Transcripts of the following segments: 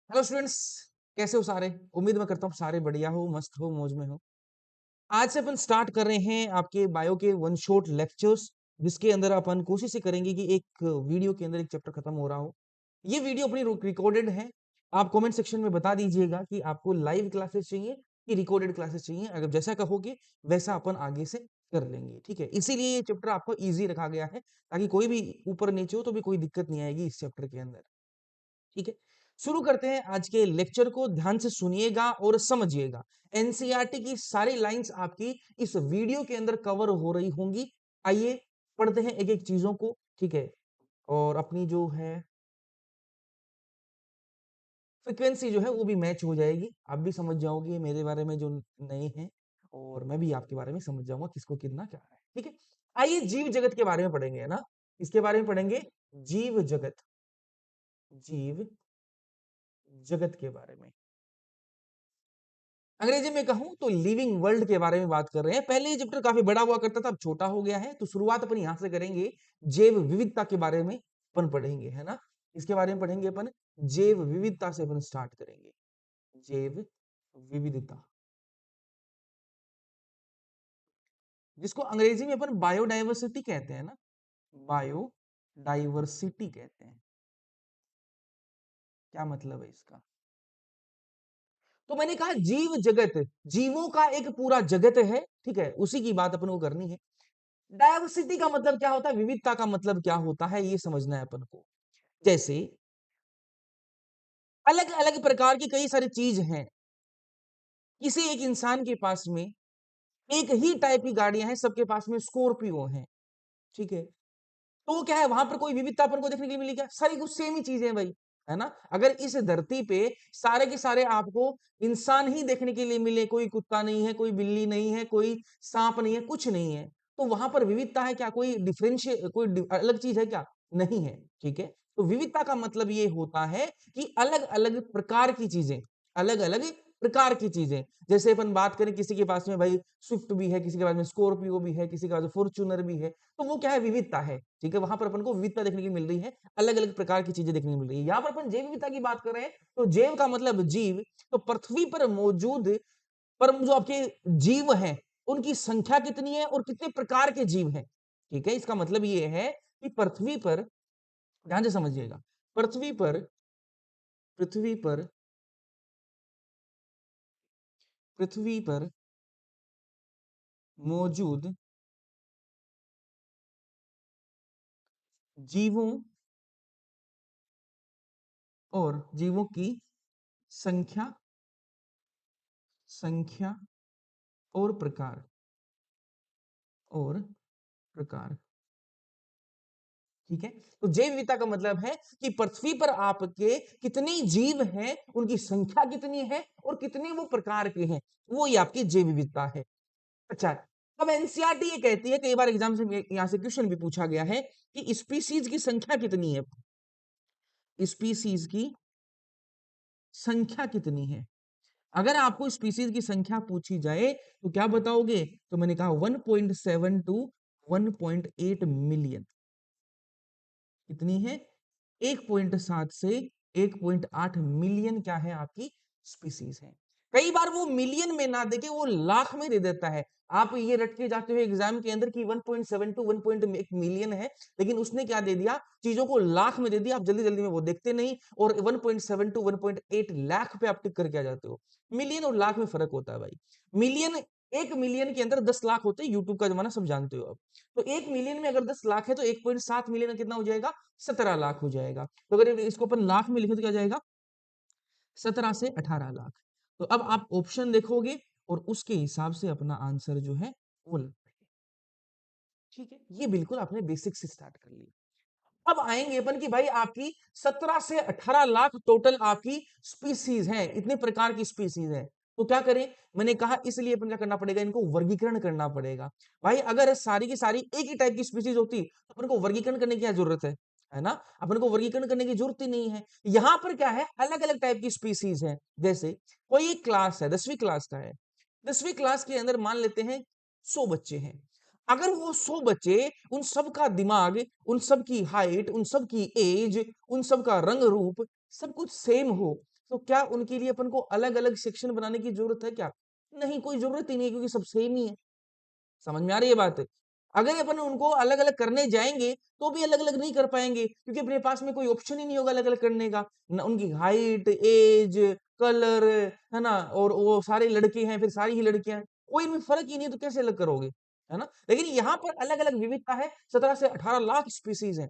Hello students, कैसे हो सारे? उम्मीद मैं करता हूँ सारे बढ़िया हो, मस्त हो, मौज में हो। आज से अपन स्टार्ट कर रहे हैं आपके बायो के वन शॉट लेक्चर्स, जिसके अंदर अपन कोशिश ये करेंगे कि एक वीडियो के अंदर एक चैप्टर खत्म हो रहा हो। ये वीडियो अपनी रिकॉर्डेड है। आप कमेंट सेक्शन में बता दीजिएगा कि आपको लाइव क्लासेस चाहिए कि रिकॉर्डेड क्लासेस चाहिए। अगर जैसा कहोगे वैसा अपन आगे से कर लेंगे, ठीक है? इसीलिए ये चैप्टर आपको इजी रखा गया है, ताकि कोई भी ऊपर नीचे हो तो भी कोई दिक्कत नहीं आएगी इस चैप्टर के अंदर। ठीक है, शुरू करते हैं आज के लेक्चर को। ध्यान से सुनिएगा और समझिएगा। एनसीईआरटी की सारी लाइंस आपकी इस वीडियो के अंदर कवर हो रही होंगी। आइए पढ़ते हैं एक एक चीजों को, ठीक है? और अपनी जो है फ्रिक्वेंसी जो है वो भी मैच हो जाएगी। आप भी समझ जाओगे मेरे बारे में जो नए हैं, और मैं भी आपके बारे में समझ जाऊंगा किसको कितना क्या है। ठीक है, आइए जीव जगत के बारे में पढ़ेंगे, है ना? इसके बारे में पढ़ेंगे, जीव जगत। जीव जगत के बारे में अंग्रेजी में कहूं तो लिविंग वर्ल्ड के बारे में बात कर रहे हैं। पहले ये चैप्टर काफी बड़ा हुआ करता था, अब छोटा हो गया है। तो शुरुआत अपन यहां से करेंगे। जैव विविधता के बारे में अपन पढ़ेंगे, है ना? इसके बारे में पढ़ेंगे अपन। जैव विविधता से अपन स्टार्ट करेंगे। जैव विविधता, जिसको अंग्रेजी में अपन बायोडाइवर्सिटी कहते हैं ना, बायोडाइवर्सिटी कहते हैं। क्या मतलब है इसका? तो मैंने कहा जीव जगत, जीवों का एक पूरा जगत है, ठीक है? उसी की बात अपन को करनी है। डायवर्सिटी का मतलब क्या होता है, विविधता का मतलब क्या होता है, ये समझना है अपन को। जैसे अलग अलग प्रकार की कई सारी चीज हैं। किसी एक इंसान के पास में एक ही टाइप की गाड़ियां हैं, सबके पास में स्कॉर्पियो है, ठीक है? तो वो क्या है, वहां पर कोई विविधता अपन को देखने के लिए मिली क्या? सारी कुछ सेम ही चीजें हैं भाई, है ना? अगर इस धरती पे सारे के सारे आपको इंसान ही देखने के लिए मिले, कोई कुत्ता नहीं है, कोई बिल्ली नहीं है, कोई सांप नहीं है, कुछ नहीं है, तो वहां पर विविधता है क्या? कोई डिफरेंशिएट, कोई अलग चीज है क्या? नहीं है, ठीक है? तो विविधता का मतलब ये होता है कि अलग अलग प्रकार की चीजें, अलग अलग प्रकार की चीजें। जैसे अपन बात करें, किसी के पास में भाई स्विफ्ट भी है, किसी के पास में स्कॉर्पियो भी है, किसी के पास में फॉर्च्यूनर भी है, तो वो क्या है, विविधता है, ठीक है? वहां पर अपन को विविधता देखने की मिल रही है, अलग अलग प्रकार की चीजें देखने को मिल रही है। यहाँ पर अपन जैव विविधता की बात कर रहे हैं, तो जैव का मतलब जीव। तो पृथ्वी पर मौजूद पर जो आपके जीव हैं, उनकी संख्या कितनी है और कितने प्रकार के जीव हैं, ठीक है? इसका मतलब ये है कि पृथ्वी पर, ध्यान से समझिएगा, पृथ्वी पर, पृथ्वी पर, पृथ्वी पर मौजूद जीवों और जीवों की संख्या, संख्या और प्रकार, और प्रकार, ठीक है? तो जैव विविधता का मतलब है कि पृथ्वी पर आपके कितने जीव हैं, उनकी संख्या कितनी है और कितने वो प्रकार के हैं, वो ही आपकी जैव विविधता है। अच्छा, अब एनसीईआरटी ये कहती है, कई बार एग्जाम से यहां से क्वेश्चन भी पूछा गया है कि स्पीसीज की संख्या कितनी है, स्पीसीज की संख्या कितनी है। अगर आपको स्पीसीज की संख्या पूछी जाए तो क्या बताओगे? तो मैंने कहा 1.7 टू 1.8 मिलियन। कितनी है? 1.7 से 1.8 मिलियन क्या है, आपकी स्पीसीज है। कई बार वो मिलियन में ना देके वो लाख में दे देता है। आप ये रट के जाते हो एग्जाम के अंदर कि 1.7 टू 1.8 मिलियन है, लेकिन उसने क्या दे दिया, चीजों को लाख में दे दिया। आप जल्दी जल्दी में वो देखते नहीं, और 1.7 टू 1.8 लाख पे आप टिक करके आ जाते हो। मिलियन और लाख में फर्क होता है भाई। मिलियन, 1 मिलियन के अंदर 10 लाख होते हैं, यूट्यूब का जमाना सब जानते हो आप। तो 1 मिलियन में अगर 10 लाख है तो 1.7 मिलियन कितना हो जाएगा? 17 लाख हो जाएगा। तो अगर इसको अपन लाख में लिखे तो क्या जाएगा? 17 से 18 लाख। तो अब आप ऑप्शन देखोगे और उसके हिसाब से अपना आंसर जो है वो लगाइए। ठीक है, ये बिल्कुल आपने बेसिक से स्टार्ट कर लिया। अब आएंगे अपन की भाई आपकी 17 से 18 लाख टोटल आपकी स्पीसीज है, इतने प्रकार की स्पीसीज है। तो क्या करें? मैंने कहा इसलिए अपन क्या करना पड़ेगा, इनको वर्गीकरण करना पड़ेगा। भाई अगर सारी की सारी एक ही टाइप की स्पीसीज होती तो अपन को वर्गीकरण करने की क्या जरूरत है ना? अपन को वर्गीकरण करने की जरूरत ही नहीं है। यहां पर क्या है, अलग अलग टाइप की स्पीसीज है। जैसे कोई एक क्लास है, 10वीं क्लास का है, 10वीं क्लास के अंदर मान लेते हैं 100 बच्चे हैं। अगर वो 100 बच्चे, उन सब का दिमाग, उन सब की हाइट, उन सब की एज, उन सब का रंग रूप सब कुछ सेम हो, तो क्या उनके लिए अपन को अलग अलग सेक्शन बनाने की जरूरत है क्या? नहीं, कोई जरूरत ही नहीं, क्योंकि सब सेम ही है। समझ में आ रही है बात? अगर अपन उनको अलग अलग करने जाएंगे तो भी अलग अलग नहीं कर पाएंगे, क्योंकि अपने पास में कोई ऑप्शन ही नहीं होगा अलग अलग करने का। न उनकी हाइट, एज, कलर, है ना, और वो सारे लड़के हैं, फिर सारी ही लड़कियां हैं, कोई इनमें फर्क ही नहीं, तो कैसे अलग करोगे? है ना। लेकिन यहाँ पर अलग अलग विविधता है, 17 से 18 लाख स्पीसीज है।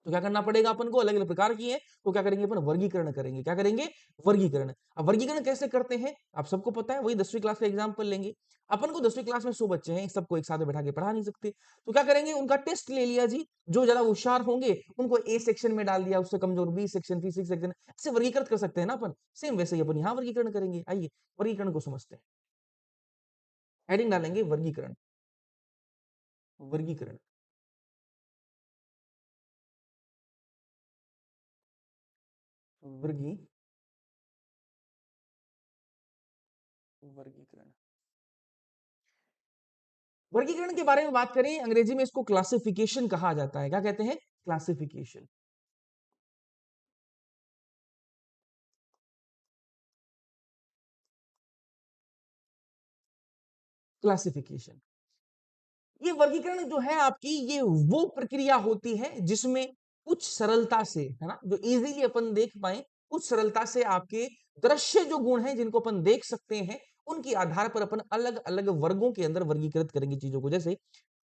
तो क्या करना पड़ेगा अपन को? अलग अलग प्रकार की है, तो क्या करेंगे अपन? वर्गीकरण करेंगे। क्या करेंगे? वर्गीकरण। अब वर्गीकरण कैसे करते हैं आप सबको पता है, वही 10वीं क्लास का एग्जाम्पल लेंगे। अपन को 10वीं क्लास में 100 बच्चे हैं, सबको एक साथ में बैठा के पढ़ा नहीं सकते, तो क्या करेंगे? उनका टेस्ट ले लिया जी, जो ज्यादा होशियार होंगे उनको ए सेक्शन में डाल दिया, उससे कमजोर बी सेक्शन, फिर सी सेक्शन, ऐसे वर्गीकृत कर सकते हैं ना अपन। सेम वैसे ही अपन यहाँ वर्गीकरण करेंगे। आइए वर्गीकरण को समझते हैं। हेडिंग डालेंगे वर्गीकरण। वर्गीकरण, वर्गी वर्गीकरण। वर्गीकरण के बारे में बात करें, अंग्रेजी में इसको क्लासिफिकेशन कहा जाता है। क्या कहते हैं? क्लासिफिकेशन। क्लासिफिकेशन, ये वर्गीकरण जो है आपकी, ये वो प्रक्रिया होती है जिसमें कुछ सरलता से, है ना, जो इजीली अपन देख पाए, कुछ सरलता से आपके दृश्य जो गुण हैं जिनको अपन देख सकते हैं, उनके आधार पर अपन अलग अलग वर्गों के अंदर वर्गीकृत करेंगे चीजों को। जैसे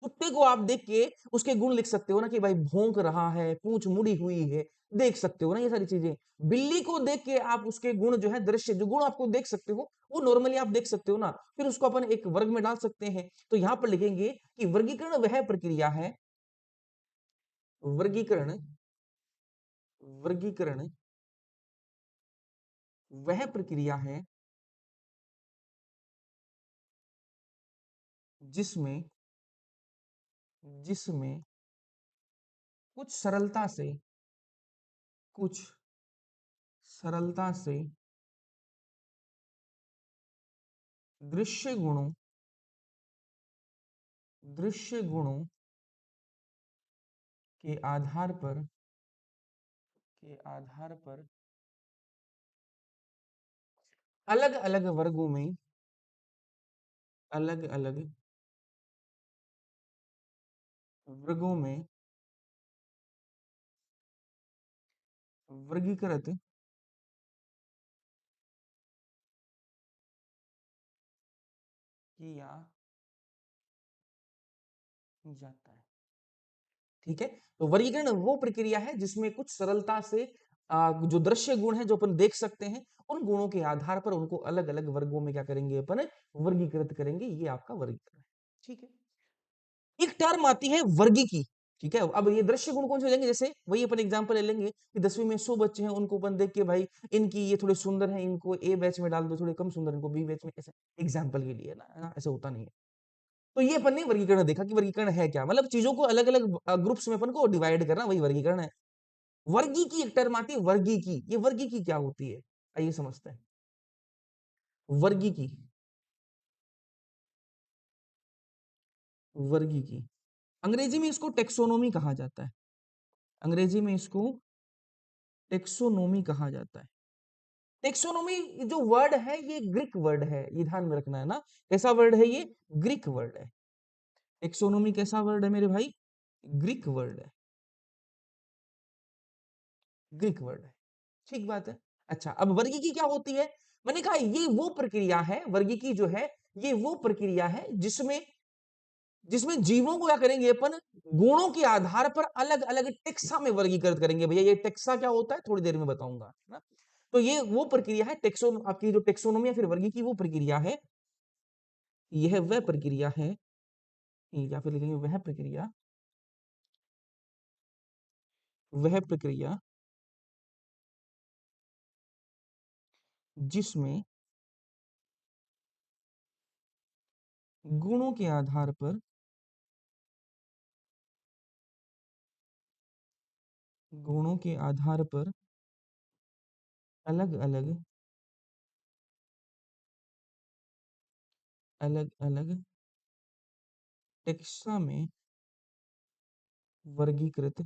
कुत्ते को आप देख के उसके गुण लिख सकते हो ना, कि भाई भौंक रहा है, पूंछ मुड़ी हुई है, देख सकते हो ना ये सारी चीजें। बिल्ली को देख के आप उसके गुण जो है, दृश्य जो गुण आपको देख सकते हो, वो नॉर्मली आप देख सकते हो ना, फिर उसको अपन एक वर्ग में डाल सकते हैं। तो यहां पर लिखेंगे कि वर्गीकरण वह प्रक्रिया है, वर्गीकरण, वर्गीकरण वह प्रक्रिया है जिसमें, जिसमें कुछ सरलता से, कुछ सरलता से दृश्य गुणों, दृश्य गुणों के आधार पर, के आधार पर अलग अलग वर्गों में, अलग अलग वर्गों में वर्गीकृत किया जाता है। ठीक है। तो वर्गीकरण वो प्रक्रिया है जिसमें कुछ सरलता से जो दृश्य गुण है जो अपन देख सकते हैं, उन गुणों के आधार पर उनको अलग अलग वर्गों में क्या करेंगे? अपन वर्गीकृत करेंगे। ये आपका वर्गीकरण है। ठीक है। एक टर्म आती है वर्गीकी। ठीक है। अब ये दृश्य गुण कौन से हो जाएंगे? जैसे वही अपन एग्जांपल ले लेंगे कि 10वीं में 100 बच्चे हैं, उनको अपन देख के भाई इनकी ये थोड़े सुंदर हैं, इनको ए बैच में डाल दो, थोड़े कम सुंदर इनको बी बैच में, ऐसे एग्जांपल के लिए ना, है ना, ऐसे होता नहीं है। तो ये अपन ने वर्गीकरण देखा कि वर्गीकरण है क्या, मतलब चीजों को अलग अलग ग्रुप्स में अपन को डिवाइड करना, वही वर्गीकरण है। वर्गी की एक टर्म आती है वर्गी की। ये वर्गी की क्या होती है, आइए समझते हैं। वर्गी की, वर्गी की अंग्रेजी में इसको टेक्सोनोमी कहा जाता है। अंग्रेजी में इसको टेक्सोनोमी कहा जाता है। टेक्सोनोमी जो वर्ड है ये ग्रीक वर्ड है, ये ध्यान में रखना है ना। कैसा वर्ड है ये? ग्रीक वर्ड है। टेक्सोनोमी कैसा वर्ड है मेरे भाई? ग्रीक वर्ड है, ग्रीक वर्ड है। ठीक बात है। अच्छा, अब वर्गीकी क्या होती है? मैंने कहा ये वो प्रक्रिया है, वर्गीकी जो है ये वो प्रक्रिया है जिसमें, जिसमें जीवों को क्या करेंगे अपन? गुणों के आधार पर अलग अलग टेक्सा में वर्गीकृत करेंगे। भैया ये टेक्सा क्या होता है थोड़ी देर में बताऊंगा ना। तो ये वो प्रक्रिया है टेक्सो, आपकी जो टेक्सोनोमी या फिर वर्गीकी वो प्रक्रिया है। यह वह प्रक्रिया है, या फिर लिखेंगे वह प्रक्रिया, वह प्रक्रिया जिसमें गुणों के आधार पर, गुणों के आधार पर अलग अलग, अलग अलग टेक्सा में वर्गीकृत,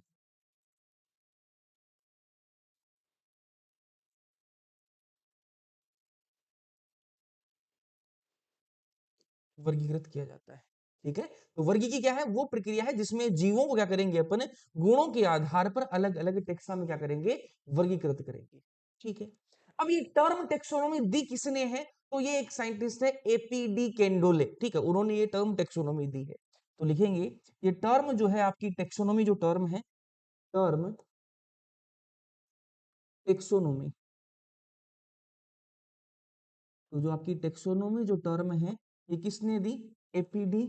वर्गीकृत किया जाता है। ठीक है, तो वर्गीकी क्या है, वो प्रक्रिया है जिसमें जीवों को क्या करेंगे अपन, गुणों के आधार पर अलग अलग टेक्सा में क्या करेंगे, वर्गीकृत करेंगे। ठीक है, अब ये टर्म टेक्सोनोमी दी किसने है, तो ये एक साइंटिस्ट है एपीडी केंडोले। ठीक है, उन्होंने ये टर्म टेक्सोनोमी दी है। तो लिखेंगे ये टर्म जो है आपकी टेक्सोनोमी जो टर्म है, टर्म टेक्सोनोमी, तो जो आपकी टेक्सोनोमी जो टर्म है ये किसने दी, एपीडी,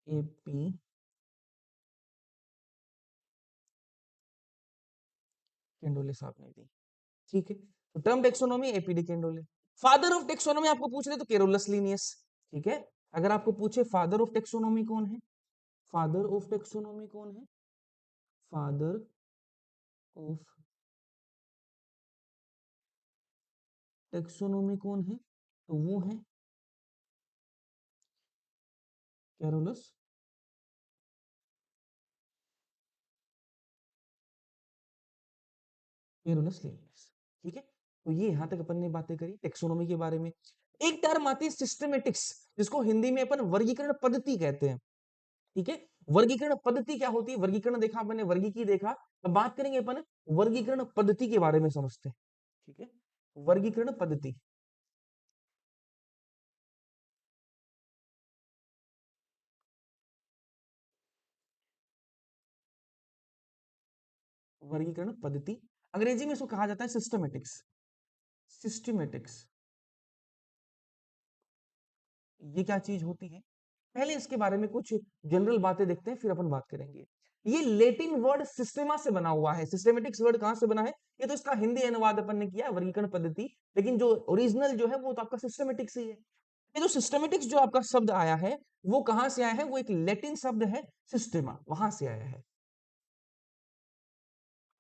एपी केंडोले साहब ने दी। ठीक है, तो term taxonomy A P D Candolle. Father of taxonomy आपको पूछ रहे तो केरोलस लीनियस। ठीक है, अगर आपको पूछे फादर ऑफ टेक्सोनोमी कौन है, फादर ऑफ टेक्सोनोमी कौन है, फादर ऑफ टेक्सोनोमी कौन है, तो वो है कैरोलस कैरोलस लीनियस। ठीक है, तो ये यहां तक अपन ने बातें करी टेक्सोनोमी के बारे में। एक टर्म आती है सिस्टमेटिक्स, जिसको हिंदी में अपन वर्गीकरण पद्धति कहते हैं। ठीक है, वर्गीकरण पद्धति क्या होती है, वर्गीकरण देखा अपन ने, वर्गीकी देखा, अब बात करेंगे अपन वर्गीकरण पद्धति के बारे में समझते हैं। ठीक है, वर्गीकरण पद्धति, वर्गीकरण पद्धति अंग्रेजी में इसको कहा जाता है सिस्टमेटिक्स। सिस्टमेटिक्स ये क्या चीज होती है, पहले इसके बारे में कुछ जनरल बातें देखते हैं, फिर अपन बात करेंगे। ये लेटिन वर्ड सिस्टेमा से बना हुआ है। सिस्टेमेटिक्स वर्ड कहां से बना है, ये तो इसका हिंदी अनुवाद अपन ने किया वर्गीकरण पद्धति, लेकिन जो ओरिजिनल जो है वो तो आपका सिस्टमेटिक्स ही है। ये जो सिस्टमेटिक्स जो आपका शब्द आया है वो कहां से आया है, वो एक लैटिन शब्द है सिस्टेमा, वहां से आया है।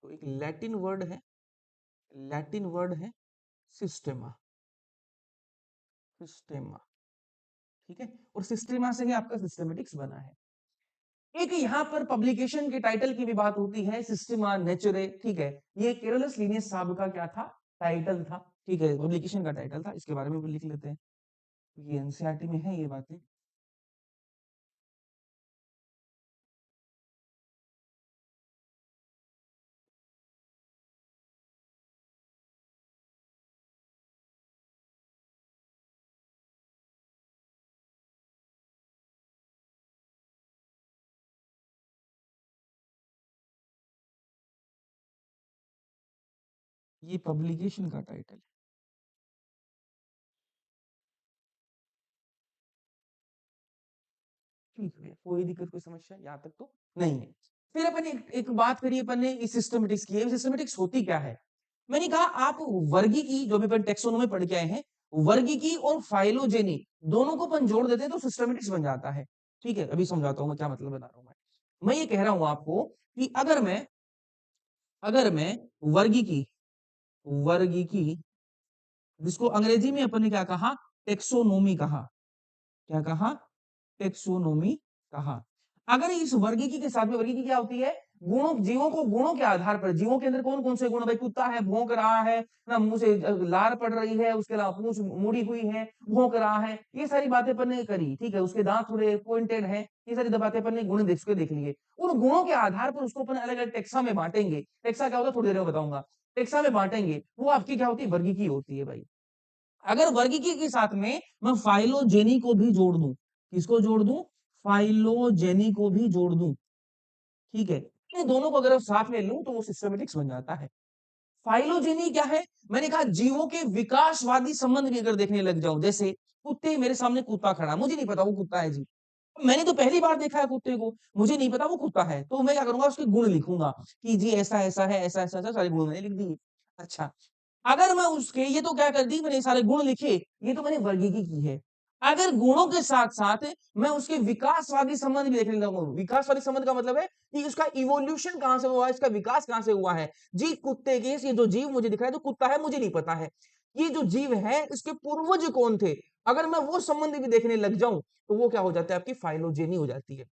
तो एक लैटिन वर्ड है, लैटिन वर्ड है सिस्टेमा, सिस्टेमा। ठीक है, और सिस्टेमा से ही आपका सिस्टमेटिक्स बना है। एक यहाँ पर पब्लिकेशन के टाइटल की भी बात होती है, सिस्टेमा नेचुरे। ठीक है, ये केरलस लीनियस साहब का क्या था, टाइटल था। ठीक है, पब्लिकेशन का टाइटल था, इसके बारे में भी लिख लेते हैं, ये एनसीईआरटी में है ये बातें। ये पब्लिकेशन का टाइटल, ठीक है, कोई दिक्कत कोई समस्या यहाँ तक तो नहीं है। फिर अपन एक बात करिए, अपन ने इस सिस्टमेटिक्स की, सिस्टमेटिक्स होती क्या है। मैंने कहा आप वर्गीकी जो भी अपन टेक्सोनोमी पढ़ के आए हैं, वर्गीकी और फाइलोजेनी दोनों को अपन जोड़ देते हैं तो सिस्टमेटिक्स बन जाता है। ठीक है, अभी समझाता हूँ मैं क्या मतलब बता रहा हूँ। मैं ये कह रहा हूं आपको कि अगर मैं वर्गीकी, वर्गीकी जिसको अंग्रेजी में अपन ने क्या कहा, टेक्सोनोमी कहा, क्या कहा, टेक्सोनोमी कहा। अगर इस वर्गीकी के साथ में, वर्गीकी क्या होती है, गुणों, जीवों को गुणों के आधार पर, जीवों के अंदर कौन कौन से गुण, भाई कुत्ता है भौंक रहा है ना, मुंह से लार पड़ रही है, उसके अलावा पूंछ मुड़ी हुई है, भौंक रहा है, ये सारी बातें अपन ने करी। ठीक है, उसके दांत थोड़े पॉइंटेड हैं, ये सारी बातें अपन ने गुण देख लिए। उन गुणों के आधार पर उसको अपन अलग अलग टेक्सा में बांटेंगे। टेक्सा क्या होता है थोड़ी देर में बताऊंगा। टेक्सा में बांटेंगे, वो आपकी क्या होती है, वर्गीकी होती है भाई। अगर वर्गीकी के साथ में मैं फाइलोजेनी को भी जोड़ दूं, किसको जोड़ दूं, फाइलोजेनी को भी जोड़ दूं। ठीक है, इन दोनों को अगर आप साथ में लूं तो वो सिस्टमेटिक्स बन जाता है। फाइलोजेनी क्या है, मैंने कहा जीवों के विकासवादी संबंध भी अगर देखने लग जाऊं, जैसे कुत्ते, मेरे सामने कुत्ता खड़ा, मुझे नहीं पता वो कुत्ता है जी, मैंने तो पहली बार देखा है कुत्ते को, मुझे नहीं पता वो कुत्ता है, तो मैं क्या करूंगा, उसके गुण लिखूंगा कि जी ऐसा ऐसा है, ऐसा ऐसा ऐसा, सारे गुण मैंने लिख दिए। अच्छा, अगर मैं उसके, ये तो क्या कर दी मैंने, सारे गुण लिखे, ये तो मैंने वर्गीकी की है। अगर गुणों के साथ साथ मैं उसके विकासवादी संबंध भी देखने लगूंगा। विकासवादी संबंध का मतलब है कि उसका इवोल्यूशन कहां से हुआ है, इसका विकास कहां से हुआ है। जी कुत्ते के, ये जो जीव मुझे दिख रहा है तो कुत्ता है, मुझे नहीं पता है ये जो जीव है इसके पूर्वज कौन थे। अगर मैं वो संबंध भी देखने लग जाऊं तो वो क्या हो जाता है, आपकी फाइलोजेनी हो जाती है।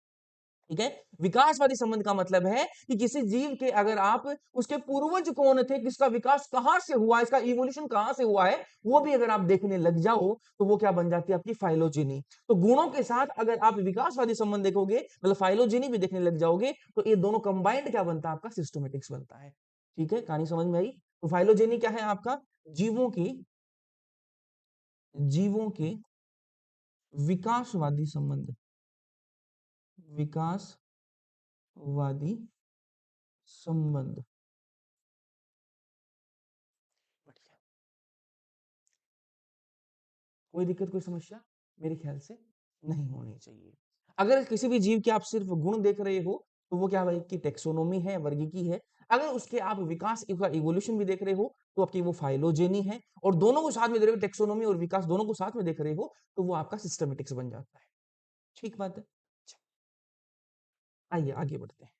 ठीक है। विकासवादी संबंध का मतलब है कि किसी जीव के अगर आप उसके पूर्वज कौन थे, किसका विकास कहां से हुआ, इसका इवोल्यूशन कहां से हुआ है, वो भी अगर आप देखने लग जाओ तो वो क्या बन जाती है आपकी फाइलोजेनी। तो गुणों के साथ अगर आप विकासवादी संबंध देखोगे, मतलब फाइलोजेनी भी देखने लग जाओगे, तो ये दोनों कंबाइंड क्या बनता है आपका सिस्टमेटिक्स बनता है। ठीक है, कहानी समझ में आई। तो फाइलोजेनी क्या है आपका, जीवों की जीवों के विकासवादी संबंध, विकासवादी संबंध। बढ़िया। कोई दिक्कत, कोई समस्या मेरे ख्याल से नहीं होनी चाहिए। अगर किसी भी जीव के आप सिर्फ गुण देख रहे हो तो वो क्या भाई की टेक्सोनोमी है, वर्गीकी है। अगर उसके आप विकास का इवोल्यूशन भी देख रहे हो तो आपकी वो फाइलोजेनी है। और दोनों को साथ में देख रहे हो, टेक्सोनोमी और विकास दोनों को साथ में देख रहे हो, तो वो आपका सिस्टमेटिक्स बन जाता है। ठीक बात है। अच्छा, आइए आगे बढ़ते हैं।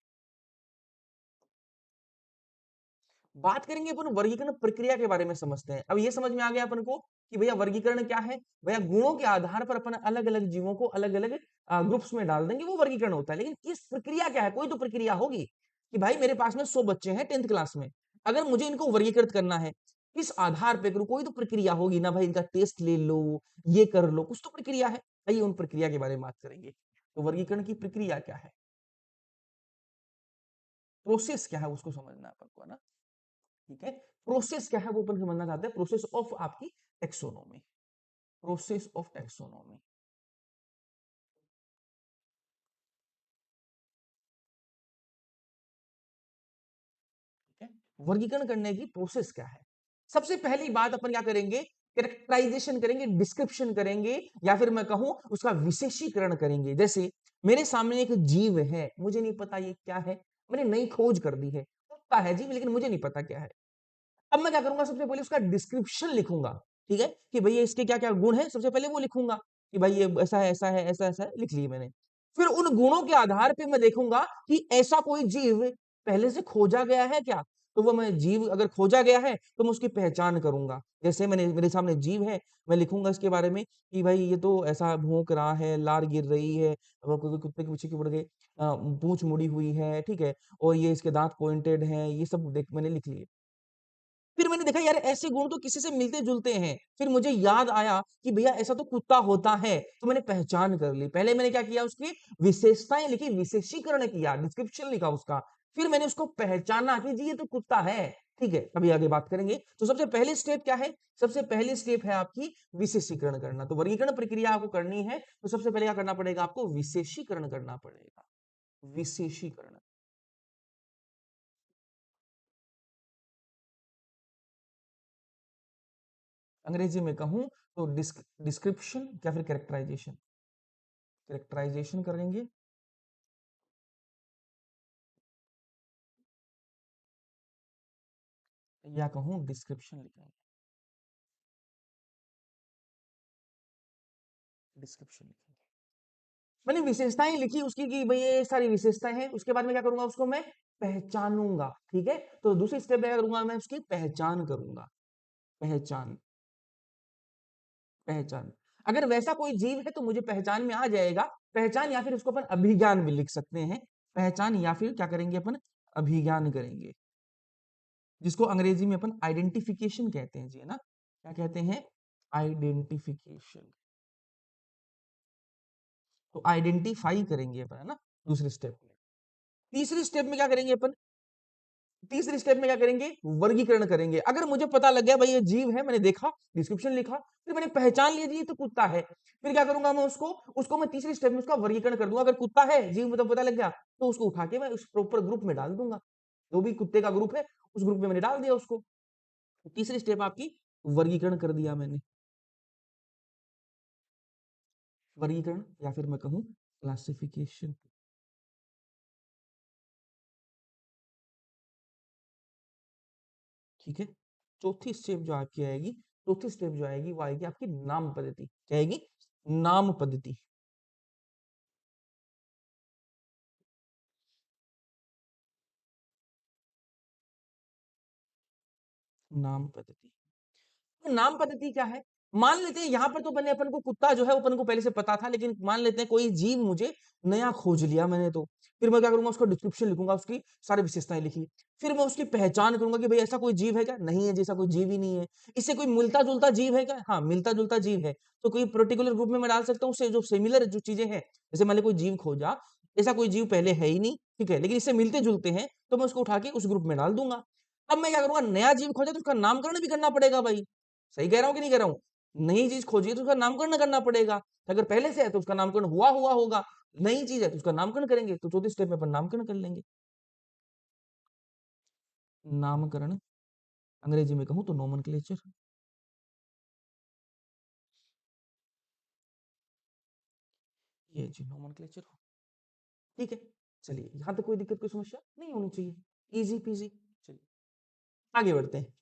बात करेंगे अपन वर्गीकरण प्रक्रिया के बारे में, समझते हैं। अब ये समझ में आ गया अपन को कि भैया वर्गीकरण क्या है। भैया गुणों के आधार पर अपन अलग अलग जीवों को अलग अलग ग्रुप्स में डाल देंगे, वो वर्गीकरण होता है। लेकिन इस प्रक्रिया क्या है, कोई तो प्रक्रिया होगी कि भाई मेरे पास में 100 बच्चे हैं 10th क्लास में, अगर मुझे इनको वर्गीकृत करना है, किस आधार पे करूं, कोई तो प्रक्रिया होगी ना भाई। इनका टेस्ट ले लो, ये कर लो, कुछ तो प्रक्रिया है। आइए उन प्रक्रिया के बारे में बात करेंगे। तो वर्गीकरण की प्रक्रिया क्या है, प्रोसेस क्या है, उसको समझना है अपन को, है ना। ठीक है, प्रोसेस क्या है वो अपन समझना चाहते हैं। प्रोसेस ऑफ आपकी टेक्सोनोमी, प्रोसेस ऑफ टेक्सोनोमी। ठीक है, वर्गीकरण करने की प्रोसेस क्या है। सबसे पहली बात अपन क्या करेंगे, कैरेक्टराइजेशन करेंगे, डिस्क्रिप्शन करेंगे, या फिर मैं कहूं उसका विशेषीकरण करेंगे। जैसे मेरे सामने एक जीव है, मुझे नहीं पता ये क्या है, मैंने नई खोज कर दी है, कुत्ता है जीव लेकिन मुझे नहीं पता क्या है। अब मैं क्या करूंगा, सबसे पहले उसका डिस्क्रिप्शन लिखूंगा। ठीक है, कि भैया इसके क्या क्या गुण है, सबसे पहले वो लिखूंगा कि भाई ये ऐसा है, ऐसा है, ऐसा ऐसा है, लिख लिए मैंने। फिर उन गुणों के आधार पे मैं देखूंगा कि ऐसा कोई जीव पहले से खोजा गया है क्या। तो वो मैं जीव अगर खोजा गया है तो मैं उसकी पहचान करूंगा। जैसे मैंने मेरे सामने जीव है, मैं लिखूंगा इसके बारे में कि भाई ये तो ऐसा भौंक रहा है, लार गिर रही है, कुत्ते के पीछे की पड़ गए, पूंछ मुड़ी हुई है, ठीक है, और ये इसके दांत पॉइंटेड हैं, ये सब देख मैंने लिख लिए। फिर मैंने देखा यार ऐसे गुण तो किसी से मिलते जुलते हैं, फिर मुझे याद आया कि भैया ऐसा तो कुत्ता होता है, तो मैंने पहचान कर ली। पहले मैंने क्या किया, उसकी विशेषताएं लिखी, विशेषीकरण किया, डिस्क्रिप्शन लिखा उसका। फिर मैंने उसको पहचाना कि जी ये तो कुत्ता है। ठीक है, अभी आगे बात करेंगे। तो सबसे पहली स्टेप क्या है, सबसे पहली स्टेप है आपकी विशेषीकरण करना। तो वर्गीकरण प्रक्रिया आपको करनी है तो सबसे पहले क्या करना पड़ेगा, आपको विशेषीकरण करना पड़ेगा। विशेषीकरण, अंग्रेजी में कहूं तो डिस्क्रिप्शन या फिर कैरेक्टराइजेशन। कैरेक्टराइजेशन करेंगे या कहूं डिस्क्रिप्शन लिखेंगे, डिस्क्रिप्शन लिखेंगे। मैंने विशेषताएं लिखी उसकी कि भाई ये सारी विशेषताएं हैं, उसके बाद में क्या करूंगा, उसको मैं पहचानूंगा। ठीक है, तो दूसरी स्टेप में क्या करूंगा, मैं उसकी पहचान करूंगा। पहचान, पहचान। अगर वैसा कोई जीव है तो मुझे पहचान में आ जाएगा। पहचान या फिर उसको अपन अभिज्ञान भी लिख सकते हैं। पहचान या फिर क्या करेंगे अपन, अभिज्ञान करेंगे, जिसको अंग्रेजी में अपन आइडेंटिफिकेशन कहते हैं जी, है ना। क्या कहते हैं, आइडेंटिफिकेशन। तो आइडेंटिफाई करेंगे अपन, है ना, दूसरे स्टेप में। तीसरी स्टेप में क्या करेंगे अपन, तीसरी स्टेप में क्या करेंगे, वर्गीकरण करेंगे। अगर मुझे पता लग गया भाई ये जीव है, मैंने देखा, डिस्क्रिप्शन लिखा, फिर मैंने पहचान लिया जी ये तो कुत्ता है, फिर क्या करूंगा मैं उसको उसको मैं तीसरी स्टेप में उसका वर्गीकरण कर दूंगा। अगर कुत्ता है, जीव मुझे पता लग गया, तो उसको उठा के मैं उस प्रॉपर ग्रुप में डाल दूंगा। जो भी कुत्ते का ग्रुप है उस ग्रुप में मैंने डाल दिया उसको। तीसरी स्टेप आपकी वर्गीकरण कर दिया मैंने, वर्गीकरण या फिर मैं कहूं क्लासिफिकेशन। ठीक है, चौथी स्टेप जो आपकी आएगी, चौथी स्टेप जो आएगी वो आएगी आपकी नाम पद्धति। क्या आएगी, नाम पद्धति। नाम पद्धति, तो नाम पद्धति क्या है, मान लेते हैं यहाँ पर तो मैंने अपन को कुत्ता जो है वो अपन को पहले से पता था, लेकिन मान लेते हैं कोई जीव मुझे नया खोज लिया मैंने, तो फिर मैं क्या करूंगा, उसका डिस्क्रिप्शन लिखूंगा, उसकी सारी विशेषताएं लिखी, फिर मैं उसकी पहचान करूंगा कि भाई ऐसा कोई जीव है क्या, नहीं है, जैसा कोई जीव ही नहीं है। इससे कोई मिलता जुलता जीव है क्या, हाँ मिलता जुलता जीव है, तो कोई पर्टिकुलर ग्रुप में मैं डाल सकता हूँ उससे जो सिमिलर जो चीजें हैं, जैसे मैंने कोई जीव खोजा, ऐसा कोई जीव पहले है ही नहीं, ठीक है, लेकिन इससे मिलते जुलते हैं, तो मैं उसको उठा के उस ग्रुप में डाल दूंगा। अब मैं क्या करूंगा, नया जीव खोजा तो उसका नामकरण भी करना पड़ेगा भाई, सही कह रहा हूँ कि नहीं कह रहा हूँ, नई चीज खोजी है तो उसका नामकरण करना पड़ेगा, अगर पहले से है तो उसका नामकरण हुआ हुआ होगा, नई चीज है तो उसका नामकरण करेंगे, तो चौथे स्टेप में अपन नामकरण कर लेंगे। नामकरण अंग्रेजी में कहूं तो नोमेनक्लेचर, ये जी नोमेनक्लेचर, ठीक है। चलिए यहां तक कोई दिक्कत कोई समस्या नहीं होनी चाहिए, इजी पीजी। चलिए आगे बढ़ते हैं,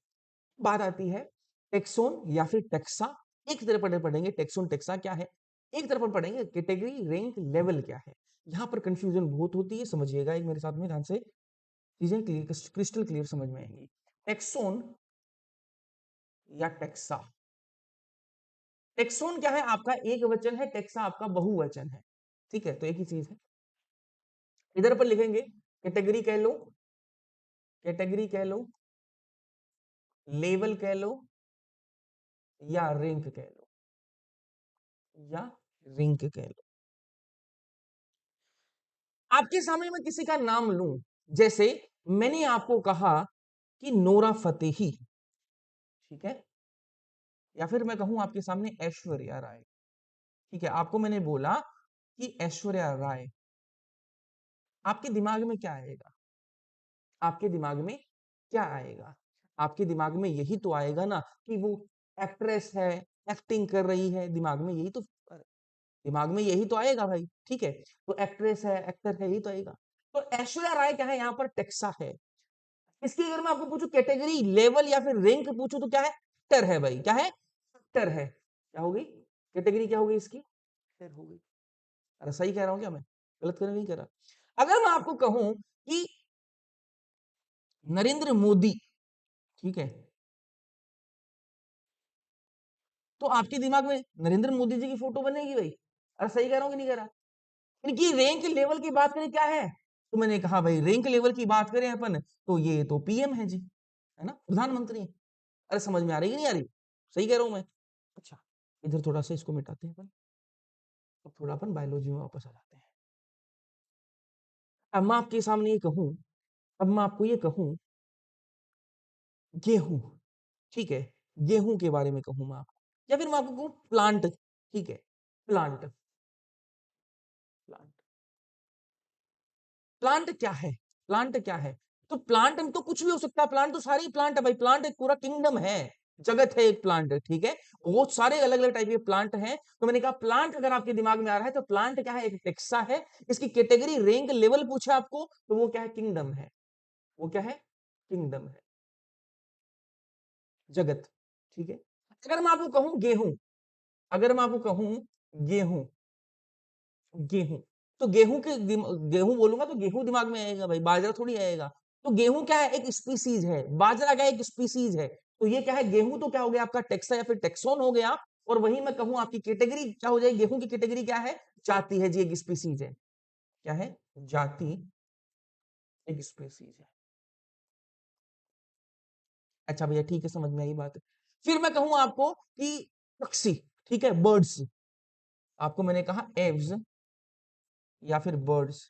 बात आती है टेक्सोन या फिर टेक्सा। एक तरफ पढ़ेंगे टेक्सोन टेक्सा क्या है, एक तरफ हम पढ़ेंगे कैटेगरी रैंक लेवल क्या है। यहां पर कंफ्यूजन बहुत होती है, समझिएगा एक मेरे साथ में ध्यान से, चीजें क्लियर क्रिस्टल क्लियर समझ में आएंगी। टेक्सोन या टेक्सा, टेक्सोन क्या है आपका एक वचन है, टेक्सा आपका बहुवचन है, ठीक है, तो एक ही चीज है। इधर पर लिखेंगे कैटेगरी कह लो, कैटेगरी कह लो, लेवल कह लो, या रैंक कह लो, या रैंक कह लो। आपके सामने मैं किसी का नाम लूं, जैसे मैंने आपको कहा कि नोरा फतेही, ठीक है, या फिर मैं कहूं आपके सामने ऐश्वर्या राय, ठीक है, आपको मैंने बोला कि ऐश्वर्या राय, आपके दिमाग में क्या आएगा, आपके दिमाग में क्या आएगा, आपके दिमाग में यही तो आएगा ना कि वो एक्ट्रेस है, एक्टिंग कर रही है, दिमाग में यही तो, दिमाग में यही तो आएगा भाई, ठीक है, तो एक्ट्रेस है, एक्टर है, यही तो आएगा। तो ऐश्वर्या राय क्या है, यहाँ पर टेक्सा है। इसकी अगर मैं आपको पूछूं कैटेगरी लेवल या फिर रैंक पूछूं तो क्या है, एक्टर है भाई, क्या है, एक्टर है, क्या होगी कैटेगरी, क्या होगी इसकी, एक्टर होगी। अरे सही कह रहा हूं क्या मैं, गलत कर नहीं कर रहा। अगर मैं आपको कहूं कि नरेंद्र मोदी, ठीक है, तो आपके दिमाग में नरेंद्र मोदी जी की फोटो बनेगी भाई, अरे सही कह रहा हूं कि नहीं कह रहा। इनकी रैंक लेवल की बात करें क्या है, तो मैंने कहा भाई रैंक लेवल की बात करें अपन, तो ये तो पीएम है जी, है ना, प्रधानमंत्री। अरे समझ में आ रही है कि नहीं आ रही, सही कह रहा हूं मैं। अच्छा, इधर थोड़ा सा इसको मिटाते हैं अपन, अब थोड़ा अपन बायोलॉजी में वापस आ जाते हैं। अब मैं आपके सामने ये कहूं, अब मैं आपको ये कहूं गेहूं, ठीक है, गेहूं के बारे में कहूं मैं आपको, या फिर मैं आपको कहूं प्लांट, ठीक है, प्लांट, प्लांट, प्लांट क्या है, प्लांट क्या है, तो प्लांट में तो कुछ भी हो सकता है, प्लांट तो सारे ही प्लांट है भाई, प्लांट एक पूरा किंगडम है, जगत है एक प्लांट, ठीक है, बहुत सारे अलग अलग टाइप के प्लांट हैं। तो मैंने कहा प्लांट अगर आपके दिमाग में आ रहा है तो प्लांट क्या है, एक टेक्सा है, इसकी कैटेगरी रैंक लेवल पूछा आपको तो वो क्या है, किंगडम है, वो क्या है, किंगडम है, जगत, ठीक है। अगर मैं आपको कहूं गेहूं, अगर मैं आपको कहूं गेहूं, गेहूं, तो गेहूं के गेहूं बोलूंगा तो गेहूं दिमाग में आएगा भाई, बाजरा थोड़ी आएगा। तो गेहूं क्या है, एक स्पीसीज है, बाजरा क्या है, एक स्पीसीज है, तो ये क्या है, गेहूं तो क्या हो गया आपका टेक्सा या फिर टेक्सोन हो गया। और वही मैं कहूं आपकी कैटेगरी क्या हो जाएगी, गेहूं की कैटेगरी क्या है, जाति है जी, एक स्पीसीज है, क्या है, जाति, एक स्पीसीज है। अच्छा भैया ठीक है, समझ में आई बात। फिर मैं कहूं आपको कि पक्षी, ठीक है, बर्ड्स, आपको मैंने कहा एव्स या फिर बर्ड्स,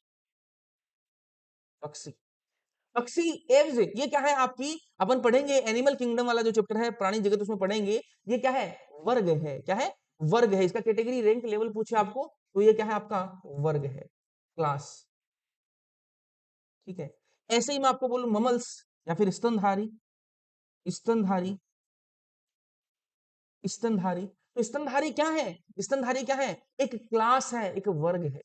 पक्षी, पक्षी एव्स, ये क्या है आपकी, अपन पढ़ेंगे एनिमल किंगडम वाला जो चैप्टर है प्राणी जगत, उसमें पढ़ेंगे, ये क्या है, वर्ग है, क्या है, वर्ग है, इसका कैटेगरी रैंक लेवल पूछे आपको तो ये क्या है आपका, वर्ग है, क्लास, ठीक है। ऐसे ही मैं आपको बोलूं ममल्स या फिर स्तनधारी, स्तनधारी, स्तनधारी, तो स्तनधारी क्या है, स्तनधारी क्या है, एक क्लास है, एक वर्ग है,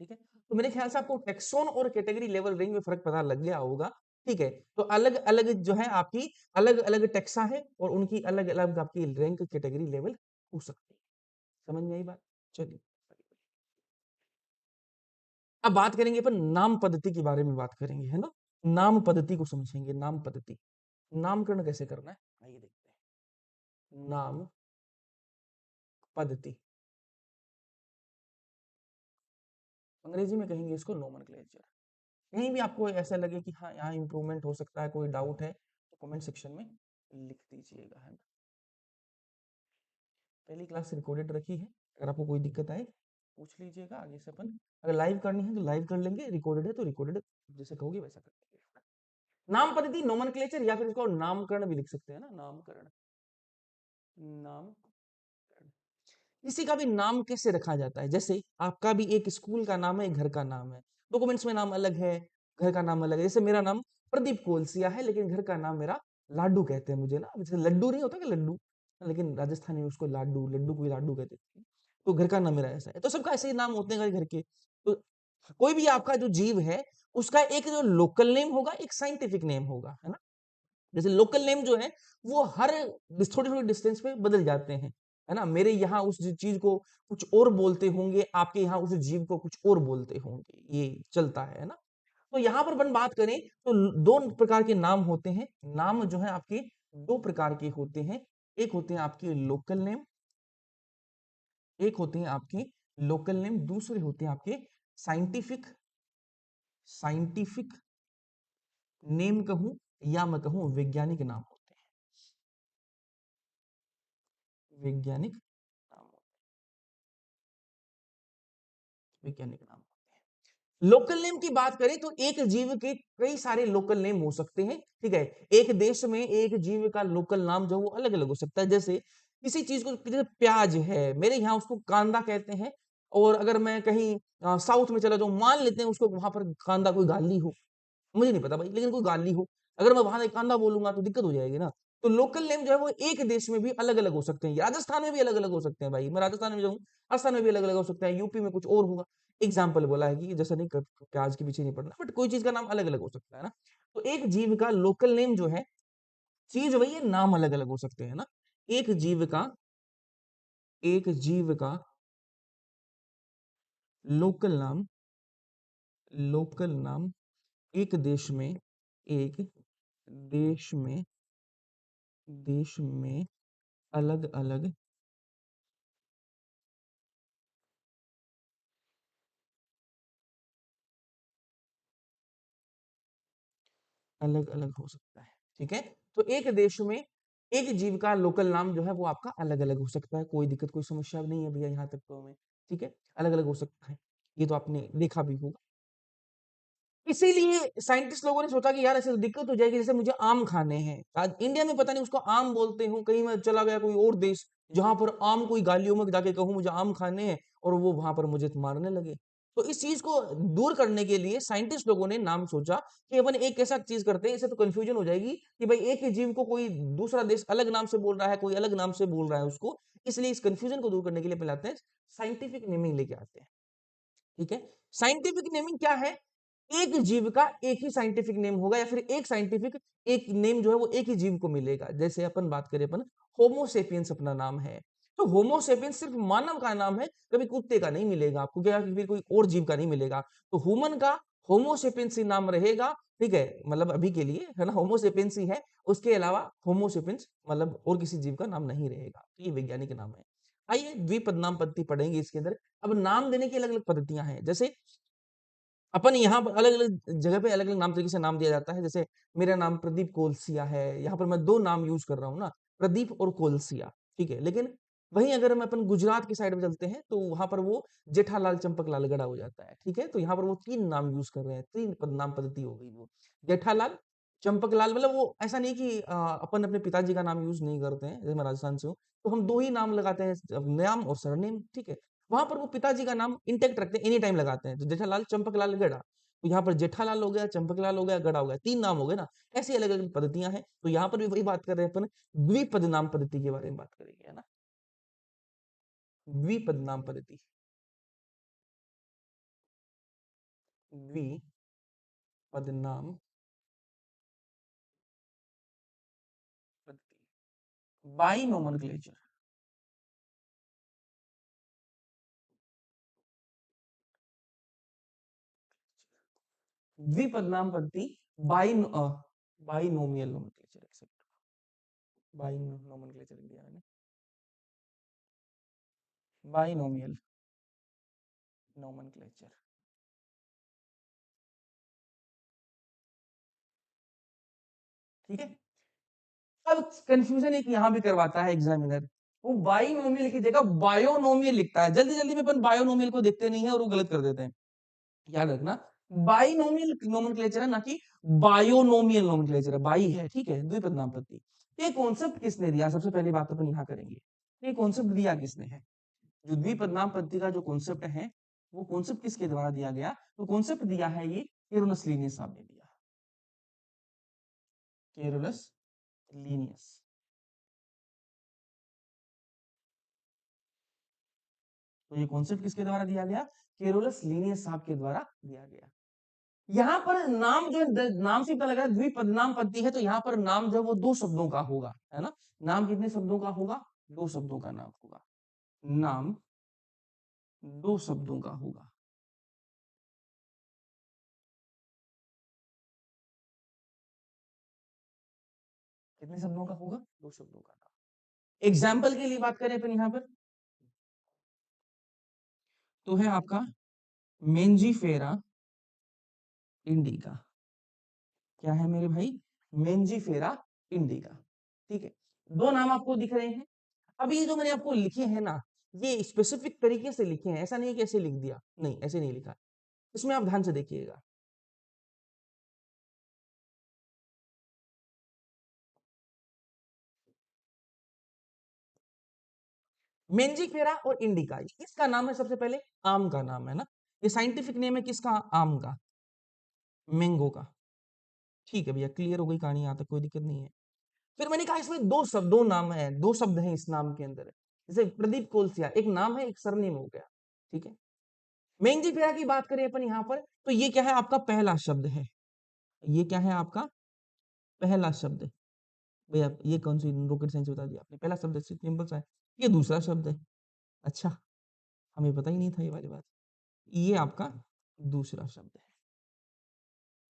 ठीक है। तो मेरे ख्याल से आपको टेक्सोन और कैटेगरी लेवल रेंज में फर्क पता लग गया होगा, ठीक है। तो अलग अलग जो है आपकी अलग अलग टेक्सा है और उनकी अलग अलग आपकी रैंक कैटेगरी लेवल हो सकती है, समझ में आई बात। चलिए अब बात करेंगे अपन नाम पद्धति के बारे में बात करेंगे, है ना, नाम पद्धति को समझेंगे, नाम पद्धति, नामकरण कैसे करना है, आइए देखते हैं। नाम पद्धति, अंग्रेजी में कहेंगे इसको नोमेनक्लेचर। कहीं भी आपको ऐसा लगे कि हाँ यहाँ इंप्रूवमेंट हो सकता है, कोई डाउट है, तो कमेंट सेक्शन में लिख दीजिएगा, है ना। पहली क्लास रिकॉर्डेड रखी है, अगर आपको कोई दिक्कत आए पूछ लीजिएगा, आगे से अपन अगर लाइव करनी है तो लाइव कर लेंगे, रिकॉर्डेड है तो रिकॉर्डेड जैसे कहोगे वैसा कर लेंगे। नाम पद्धति नोमेनक्लेचर, या फिर इसको नामकरण भी लिख सकते हैं ना, नामकरण, नामकरण। किसी का भी नाम कैसे रखा जाता है, जैसे आपका भी एक स्कूल का नाम है, एक घर का नाम है, डॉक्यूमेंट्स में नाम अलग है, घर का नाम अलग है। जैसे मेरा नाम प्रदीप कोलसिया है, लेकिन घर का नाम मेरा लाडू कहते हैं मुझे ना, जैसे लड्डू नहीं होता कि लड्डू, लेकिन राजस्थानी में उसको लाडू, लड्डू को लाडू कहते हैं। तो घर का नाम मेरा ऐसा है, तो सबका ऐसे ही नाम होते हैं घर के। तो कोई भी आपका जो जीव है, उसका एक जो लोकल नेम होगा, एक साइंटिफिक नेम होगा, है ना। जैसे लोकल नेम जो है वो हर थोड़ी थोड़ी डिस्टेंस पे बदल जाते हैं, है ना। मेरे यहाँ उस चीज को कुछ और बोलते होंगे, आपके यहाँ उस जीव को कुछ और बोलते होंगे, ये चलता है ना। तो यहाँ पर अपन बात करें तो दो प्रकार के नाम होते हैं। नाम जो है आपके दो प्रकार के होते हैं, एक होते हैं आपके लोकल नेम, एक होते हैं आपके लोकल नेम, दूसरे होते हैं आपके साइंटिफिक, साइंटिफिक नेम कहूं या मैं कहूं वैज्ञानिक नाम होते हैं, वैज्ञानिक नाम, वैज्ञानिक नाम होते हैं। लोकल नेम की बात करें तो एक जीव के कई सारे लोकल नेम हो सकते हैं, ठीक है। एक देश में एक जीव का लोकल नाम जो वो अलग अलग हो सकता है। जैसे किसी चीज को, जैसे प्याज है, मेरे यहाँ उसको कांदा कहते हैं, और अगर मैं कहीं साउथ में चला जाऊं, मान लेते हैं उसको वहां पर कांदा कोई गाली हो, मुझे नहीं पता भाई, लेकिन कोई गाली हो, अगर मैं वहां कांदा बोलूंगा तो दिक्कत हो जाएगी ना। तो लोकल नेम जो है वो एक देश में भी अलग अलग हो सकते हैं, राजस्थान में भी अलग अलग हो सकते हैं भाई, मैं राजस्थान में जाऊँ, राजस्थान में भी अलग अलग हो सकता है, यूपी में कुछ और होगा। एग्जाम्पल बोला है कि जैसा नहीं प्याज के पीछे नहीं पड़ना, बट कोई चीज का नाम अलग अलग हो सकता है ना। तो एक जीव का लोकल नेम जो है, चीज वही है, नाम अलग अलग हो सकते हैं ना। एक जीव का, एक जीव का लोकल नाम, लोकल नाम एक देश में, एक देश में, देश में अलग अलग, अलग अलग हो सकता है, ठीक है। तो एक देश में एक जीव का लोकल नाम जो है वो आपका अलग अलग हो सकता है, कोई दिक्कत कोई समस्या नहीं है भैया यहाँ तक तो हमें, ठीक है, अलग अलग हो सकता है, ये तो आपने देखा भी होगा। इसीलिए साइंटिस्ट लोगों ने सोचा कि यार ऐसे तो दिक्कत हो जाएगी, जैसे मुझे आम खाने हैं, आज इंडिया में पता नहीं उसको आम बोलते हो, कहीं मैं चला गया कोई और देश जहां पर आम कोई गालियों में जाके कहूं मुझे आम खाने हैं, और वो वहां पर मुझे मारने लगे। तो इस चीज को दूर करने के लिए साइंटिस्ट लोगों ने नाम सोचा कि अपन एक ऐसा चीज करते हैं, इससे तो कंफ्यूजन हो जाएगी कि भाई एक ही जीव को कोई दूसरा देश अलग नाम से बोल रहा है, कोई अलग नाम से बोल रहा है उसको, इसलिए इस कंफ्यूजन को दूर करने के लिए पहले आते हैं साइंटिफिक नेमिंग लेके आते हैं, ठीक है। साइंटिफिक नेमिंग क्या है, एक जीव का एक ही साइंटिफिक नेम होगा, या फिर एक साइंटिफिक एक नेम जो है वो एक ही जीव को मिलेगा। जैसे अपन बात करें, अपन होमोसेपियंस अपना नाम है, तो होमोसेपियंस सिर्फ मानव का नाम है, कभी कुत्ते का नहीं मिलेगा आपको, क्या फिर कोई और जीव का नहीं मिलेगा। तो ह्यूमन का होमोसेपियंस ही नाम रहेगा, ठीक है, मतलब अभी के लिए है ना, होमोसेपियंस ही है, उसके अलावा होमोसेपियंस मतलब और किसी जीव का नाम नहीं रहेगा, तो ये वैज्ञानिक नाम है। आइए द्विपद नाम पद्धति पढ़ेंगे इसके अंदर। अब नाम देने की अलग अलग पद्धतियां हैं, जैसे अपन यहाँ पर अलग अलग जगह पे अलग अलग नाम तरीके से नाम दिया जाता है। जैसे मेरा नाम प्रदीप कोलसिया है, यहाँ पर मैं दो नाम यूज कर रहा हूँ ना, प्रदीप और कोलसिया, ठीक है। लेकिन वहीं अगर हम अपन गुजरात की साइड में चलते हैं तो वहां पर वो जेठालाल चंपकलाल गड़ा हो जाता है, ठीक है। तो यहाँ पर वो तीन नाम यूज कर रहे हैं, तीन नाम पद्धति हो गई वो, जेठालाल चंपकलाल, मतलब वो ऐसा नहीं कि अपन अपने पिताजी का नाम यूज नहीं करते हैं, जैसे मैं राजस्थान से हूँ तो हम दो ही नाम लगाते हैं, नाम और सरनेम, ठीक है। वहां पर वो पिताजी का नाम इंटेक्ट रखते हैं, एनी टाइम लगाते हैं, तो जेठालाल चंपकलाल गड़ा, तो यहाँ पर जेठालाल हो गया, चंपकलाल हो गया, गड़ा हो गया, तीन नाम हो गए ना। ऐसी अलग अलग पद्धतियां हैं, तो यहाँ पर भी वही बात कर रहे हैं अपन, द्विपद नाम पद्धति के बारे में बात करेंगे, है ना। द्विपद नाम पद्धति, द्विपद नाम पद्धति, बाई नोमेनक्लेचर, द्विपद नाम पद्धति, bi binomial nomenclature, except bi nomenclature दिया मैंने, बाइनोमियल नोमेनक्लेचर। ठीक है। अब कंफ्यूजन एक यहाँ भी करवाता है एग्जामिनर, वो बाइनोमियल की जगह बायोनोमियल लिखता है। जल्दी जल्दी में अपन बायोनोमियल को देखते नहीं है और वो गलत कर देते हैं। याद रखना, बाइनोमियल नोमेनक्लेचर है, ना कि बायोनोमियल नोमेनक्लेचर है। बाई है, ठीक है, द्विपद नामपत्ति। ये कॉन्सेप्ट किसने दिया, सबसे पहली बात अपन यहाँ करेंगे, ये कॉन्सेप्ट दिया किसने है। जो द्विपद नामपत्ति का जो कॉन्सेप्ट है, वो कॉन्सेप्ट किसके द्वारा दिया गया, तो कॉन्सेप्ट दिया है ये केरोलस लीनियस साहब ने दिया। Carolus Linnaeus. तो ये कॉन्सेप्ट किसके द्वारा दिया गया, केरोलस लीनियस साहब के द्वारा दिया गया। यहाँ पर नाम जो है, नाम से पता लग रहा है द्विपद नाम पत्ती है, तो यहाँ पर नाम जो है वो दो शब्दों का होगा, है ना। नाम कितने शब्दों का होगा, दो शब्दों का नाम होगा। नाम दो शब्दों का होगा। कितने शब्दों का होगा, दो शब्दों का नाम। एग्जाम्पल के लिए बात करें अपन यहाँ पर, तो है आपका मेंजीफेरा इंडिका। क्या है मेरे भाई, मेंजीफेरा इंडिका। ठीक है, दो नाम आपको दिख रहे हैं। अब ये जो मैंने आपको लिखे हैं ना, ये स्पेसिफिक तरीके से लिखे हैं, ऐसा नहीं कि ऐसे लिख दिया, नहीं ऐसे नहीं लिखा। इसमें आप ध्यान से देखिएगा, मेंजीफेरा और इंडिका, किसका नाम है, सबसे पहले आम का नाम है ना। ये साइंटिफिक नेम है किसका, आम का, मैंगो का। ठीक है भैया, क्लियर हो गई कहानी, यहाँ तक कोई दिक्कत नहीं है। फिर मैंने कहा इसमें दो शब्द, दो नाम है, दो शब्द हैं इस नाम के अंदर। जैसे प्रदीप कोलसिया, एक नाम है एक सरनेम हो गया। ठीक है, मेंजीफेरा की बात करें अपन यहाँ पर, तो ये क्या है, आपका पहला शब्द है। ये क्या है आपका पहला शब्द। भैया ये कौन सी रॉकेट साइंस बता दिया आपने, पहला शब्द सिंपल सा है। ये दूसरा शब्द है। अच्छा, हमें पता ही नहीं था ये वाली बात। ये आपका दूसरा शब्द है।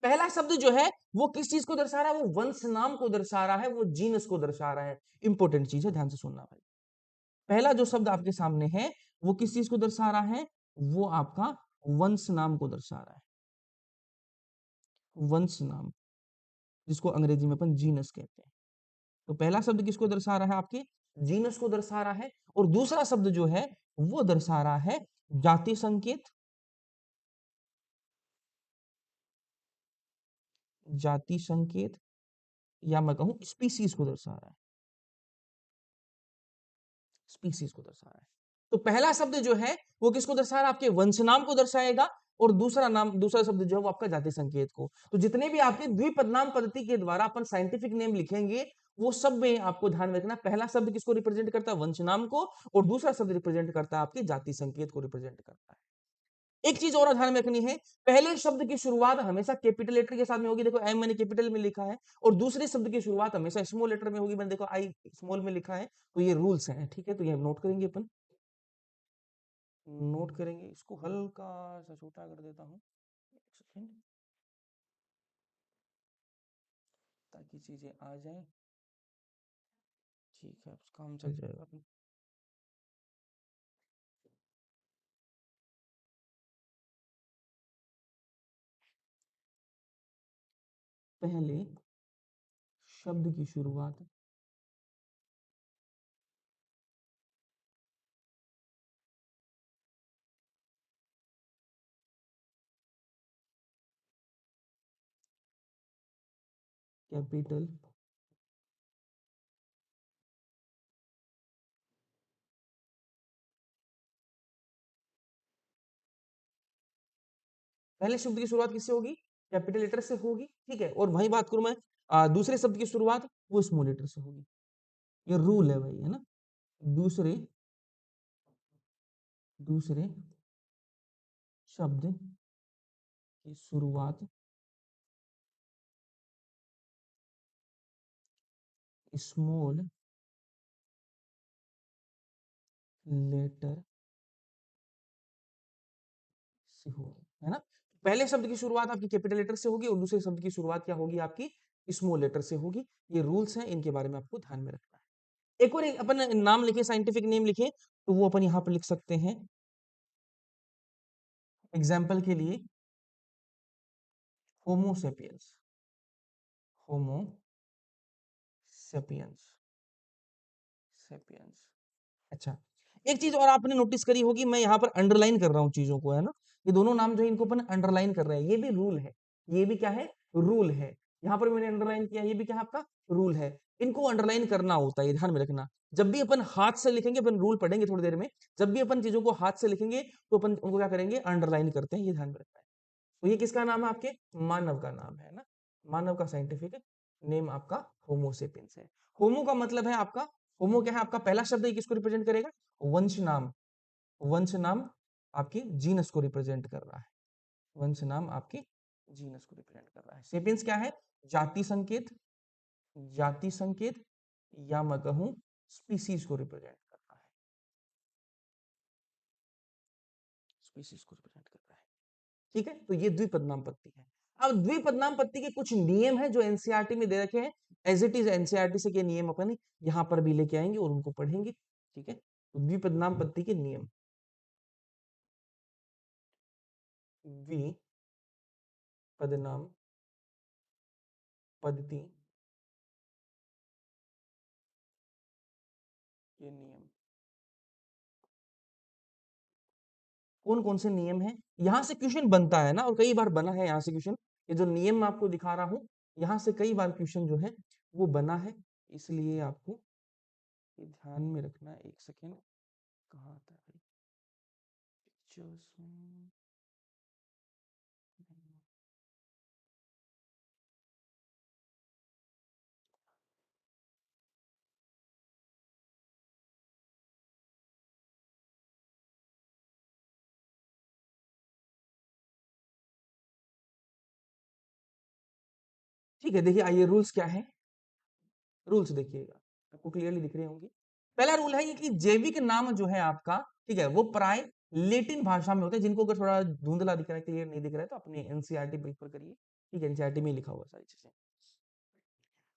पहला शब्द जो है वो किस चीज को दर्शा रहा है, वो वंश नाम को दर्शा रहा है, वो जीनस को दर्शा रहा है। इंपॉर्टेंट चीज है, ध्यान से सुनना भाई। पहला जो शब्द आपके सामने है वो किस चीज को दर्शा रहा है, वो आपका वंश नाम को दर्शा रहा है। वंश नाम, जिसको अंग्रेजी में अपन जीनस कहते हैं। तो पहला शब्द किसको दर्शा रहा है, आपके जीनस को दर्शा रहा है। और दूसरा शब्द जो है वो दर्शा रहा है जाति संकेत, जाति संकेत, या मैं कहूं स्पीसीज को दर्शा रहा है। स्पीसीज को दर्शा रहा है। तो पहला शब्द जो है वो किसको दर्शा रहा है, आपके वंश नाम को दर्शाएगा। और दूसरा नाम, दूसरा शब्द जो है वो आपका जाति संकेत को। तो जितने भी आपके द्विपदनाम पद्धति के द्वारा अपन साइंटिफिक नेम लिखेंगे, वो सब में आपको ध्यान रखना, पहला शब्द किसको रिप्रेजेंट करता है, वंश नाम को। और दूसरा शब्द रिप्रेजेंट करता है आपके जाति संकेत को रिप्रेजेंट करता है। एक चीज और ध्यान में रखनी है, पहले शब्द की शुरुआत हमेशा कैपिटल लेटर के साथ में होगी, देखो एम मैंने कैपिटल में लिखा है। और दूसरे शब्द की शुरुआत हमेशा स्मॉल लेटर में होगी, मैंने देखो आई स्मॉल में लिखा है। तो ये रूल्स हैं, ठीक है, तो ये नोट करेंगे अपन, नोट करेंगे। इसको हल्का सा छोटा कर देता हूँ, एक सेकंड, ताकि चीजें आ जाए। ठीक है, काम चल जाएगा। पहले शब्द की शुरुआत कैपिटल पहले शब्द की शुरुआत किससे होगी, कैपिटल लेटर से होगी। ठीक है, और वही बात करूं मैं, दूसरे शब्द की शुरुआत वो स्मॉल लेटर से होगी। ये रूल है भाई, है ना। दूसरे दूसरे शब्द की शुरुआत स्मॉल लेटर से होगी, है ना। पहले शब्द की शुरुआत आपकी कैपिटल लेटर से होगी और दूसरे शब्द की शुरुआत क्या होगी आपकी स्मॉल लेटर से होगी। ये रूल्स हैं, इनके बारे में आपको ध्यान में रखना है। एक और एक अपन नाम लिखे, साइंटिफिक नेम लिखे, तो वो अपन यहाँ पर लिख सकते हैं। एग्जाम्पल के लिए होमोसेपियंस, होमो सेपियंस, सेपियंस। अच्छा, एक चीज और आपने नोटिस करी होगी, मैं यहाँ पर अंडरलाइन कर रहा हूँ चीजों को, है ना। ये दोनों नाम जो है इनको अपन अंडरलाइन कर रहे हैं, ये भी रूल है, ये भी क्या है, रूल है। यहाँ पर मैंने अंडरलाइन किया, ये भी क्या है आपका रूल है। इनको अंडरलाइन करना होता है, ये ध्यान में रखना। जब भी अपन हाथ से लिखेंगे, अपन रूल पढ़ेंगे थोड़ी देर में, जब भी अपन चीजों को हाथ से लिखेंगे तो अपन उनको क्या करेंगे, अंडरलाइन करते हैं, ये ध्यान में रखना है। तो ये किसका नाम है, आपके मानव का नाम है ना। मानव का साइंटिफिक नेम आपका होमोसेपियंस है। होमो का मतलब है आपका, होमो क्या है आपका पहला शब्द, ये किसको रिप्रेजेंट करेगा, वंश नाम। वंश नाम आपकी जीनस को रिप्रेजेंट कर रहा है, वंश नाम आपकी जीनस को रिप्रेजेंट कर रहा है। सेपियंस क्या है, जाति संकेत, जाति संकेत, या मैं कहूं स्पीसीज को रिप्रेजेंट कर रहा है, स्पीसीज को रिप्रेजेंट कर रहा है। ठीक है, तो ये द्विपद नाम पत्ती है। अब द्विपद नाम पत्ती के कुछ नियम है जो एनसीईआरटी में दे रखे हैं। एज इट इज एनसीईआरटी से के नियम अपन यहाँ पर भी लेके आएंगे और उनको पढ़ेंगे। ठीक है, तो द्विपद नाम पत्ती के नियम, द्विपदनाम पद्धति के नियम, कौन कौन से नियम हैं, यहां से क्वेश्चन बनता है ना, और कई बार बना है यहाँ से क्वेश्चन। ये जो नियम मैं आपको दिखा रहा हूं, यहाँ से कई बार क्वेश्चन जो है वो बना है, इसलिए आपको ये ध्यान में रखना है। एक सेकेंड, कहाँ आता है भाई पिक्चर्स में, ठीक है। देखिए आइए रूल्स क्या है, रूल्स देखिएगा, आपको क्लियरली दिख रहे होंगे। पहला रूल है ये कि जैविक नाम जो है आपका, ठीक है, वो प्राय लेटिन भाषा में होता है। जिनको अगर थोड़ा धुंधला दिख रहा है, क्लियर नहीं दिख रहा है, तो अपने एनसीईआरटी प्रेफर करिए। ठीक है, एनसीईआरटी में लिखा हुआ सारी चीजें।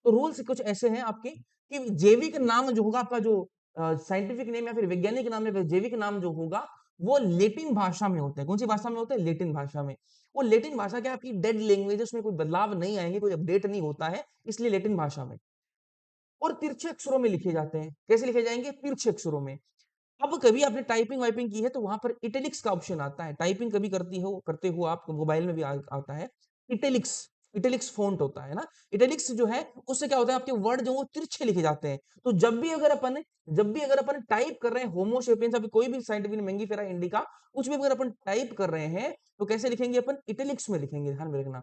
तो रूल्स कुछ ऐसे हैं आपके कि जैविक नाम जो होगा आपका, जो साइंटिफिक नेम या फिर वैज्ञानिक नाम या फिर जैविक नाम जो होगा, वो लेटिन भाषा में होता है। कौन सी भाषा में होता है, लेटिन भाषा में। वो लेटिन भाषा क्या आपकी डेड लैंग्वेज, उसमें कोई बदलाव नहीं आएंगे, कोई अपडेट नहीं होता है, इसलिए लेटिन भाषा में। और तिरछे अक्षरों में लिखे जाते हैं। कैसे लिखे जाएंगे, तिरछे अक्षरों में। अब कभी आपने टाइपिंग वाइपिंग की है तो वहां पर इटैलिक्स का ऑप्शन आता है। टाइपिंग कभी करते हो आप, मोबाइल में भी आता है इटैलिक्स। इटैलिक्स फॉन्ट होता है ना। इटैलिक्स जो है उससे क्या होता है, आपके वर्ड जो वो तिरछे लिखे जाते हैं। तो जब भी अगर अपन टाइप कर रहे हैं होमोसेपियंस, अभी कोई भी साइंटिफिक मैंगिफेरा इंडिका कुछ भी अगर अपन टाइप कर रहे हैं, तो कैसे लिखेंगे, अपन इटैलिक्स में लिखेंगे, ध्यान में रखना।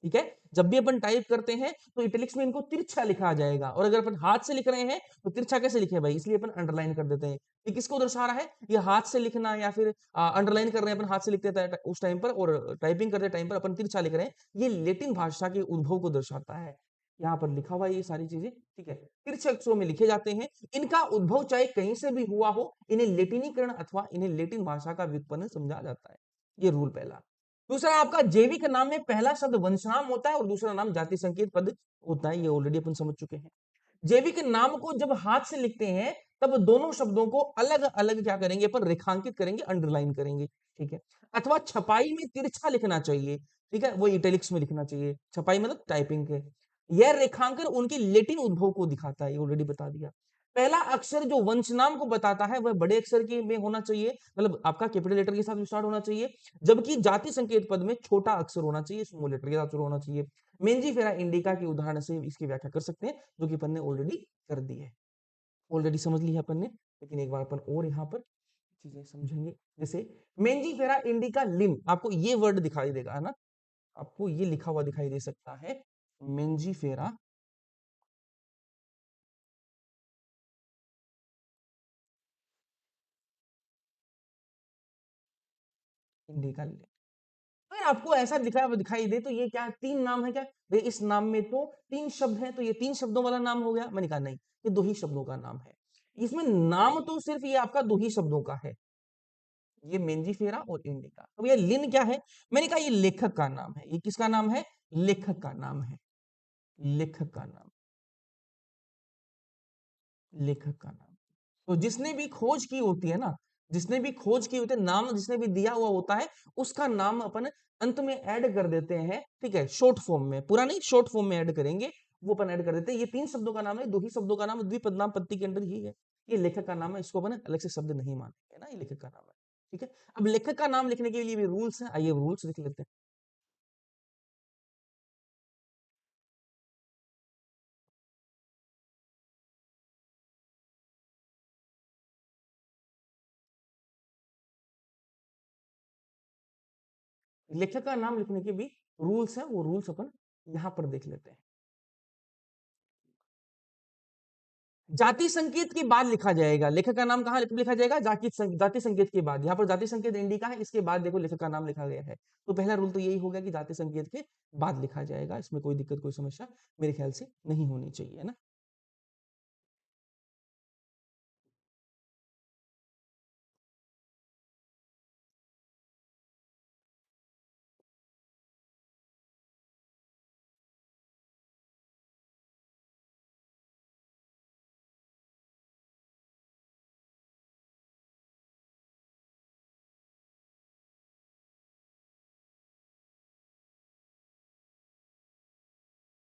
ठीक है, जब भी अपन टाइप करते हैं तो इटैलिक्स में इनको तिरछा लिखा जाएगा। और अगर अपन हाथ से लिख रहे हैं तो तिरछा कैसे लिखे भाई, इसलिए अपन अंडरलाइन कर देते हैं। ये किसको दर्शा रहा है, ये हाथ से लिखना, या फिर अंडरलाइन कर रहे हैं अपन हाथ से लिखते हैं उस टाइम पर, और टाइपिंग करते टाइम पर अपन तिरछा लिख रहे हैं, ये लेटिन भाषा के उद्भव को दर्शाता है। यहाँ पर लिखा हुआ है ये सारी चीजें। ठीक है, तिरछे अक्षरों में लिखे जाते हैं। इनका उद्भव चाहे कहीं से भी हुआ हो, इन्हें लेटिनीकरण अथवा इन्हें लेटिन भाषा का व्युत्पन्न समझा जाता है। ये रूल पहला। दूसरा, आपका जैविक नाम में पहला शब्द वंशनाम होता है और दूसरा नाम जाति संकेत पद होता है। ये ऑलरेडी अपन समझ चुके हैं। जैविक नाम को जब हाथ से लिखते हैं, तब दोनों शब्दों को अलग अलग क्या करेंगे, अपन रेखांकित करेंगे, अंडरलाइन करेंगे। ठीक है, अथवा छपाई में तिरछा लिखना चाहिए। ठीक है, वो इटैलिक्स में लिखना चाहिए। छपाई मतलब टाइपिंग के। यह रेखांकन उनके लेटिन उद्भव को दिखाता है, ये ऑलरेडी बता दिया। पहला अक्षर जो वंशनाम को बताता है वह बड़े अक्षर के में होना चाहिए, मतलब आपका कैपिटल लेटर के साथ स्टार्ट होना चाहिए। जबकि जाति संकेत पद में छोटा अक्षर होना चाहिए, स्मॉल लेटर के साथ शुरू होना चाहिए। मेंजीफेरा इंडिका के उदाहरण से इसकी व्याख्या कर सकते हैं, जो कि अपन ने ऑलरेडी कर दी है, ऑलरेडी समझ ली है अपन ने। लेकिन एक बार अपन और यहाँ पर चीजें समझेंगे। जैसे मेंजीफेरा इंडिका लिम, आपको ये वर्ड दिखाई देगा, है ना, आपको ये लिखा हुआ दिखाई दे सकता है, मेंजीफेरा इंडिका लिम। अगर आपको ऐसा दिखाई दे तो ये क्या तीन नाम है क्या, भाई इस नाम में तो तीन शब्द हैं, तो ये तीन शब्दों वाला नाम हो गया। मैंने कहा नहीं, ये दो ही शब्दों का नाम है। इसमें नाम तो सिर्फ ये आपका दो ही शब्दों का है, ये मेंजीफेरा और इंडिका। तो ये लिन क्या है, मैंने कहा ये लेखक का नाम है। ये किसका नाम है, लेखक का नाम है। लेखक का नाम, लेखक का नाम। तो जिसने भी खोज की होती है ना, जिसने भी खोज की होती है, नाम जिसने भी दिया हुआ होता है, उसका नाम अपन अंत में ऐड कर देते हैं, ठीक है, शॉर्ट फॉर्म में, पूरा नहीं, शॉर्ट फॉर्म में ऐड करेंगे, वो अपन ऐड कर देते हैं। ये 3 शब्दों का नाम है, 2 ही शब्दों का नाम है, द्विपद नाम पत्ती के अंडर ही है। ये लेखक का नाम है, इसको अपन अलग से शब्द नहीं मानेंगे ना, ये लेखक का नाम है, ठीक है। अब लेखक का नाम लिखने के लिए भी रूल्स हैं, आइए रूल्स लिख लेते हैं। लेखक का नाम लिखने के भी रूल्स हैं, वो रूल्स अपन यहाँ पर देख लेते हैं। जाति संकेत के बाद लिखा जाएगा, लेखक का नाम कहाँ लिखा जाएगा, जाति संकेत के बाद। यहाँ पर जाति संकेत इंडिका है, इसके बाद देखो लेखक का नाम लिखा गया है। तो पहला रूल तो यही होगा कि जाति संकेत के बाद लिखा जाएगा, इसमें कोई दिक्कत कोई समस्या मेरे ख्याल से नहीं होनी चाहिए, है ना।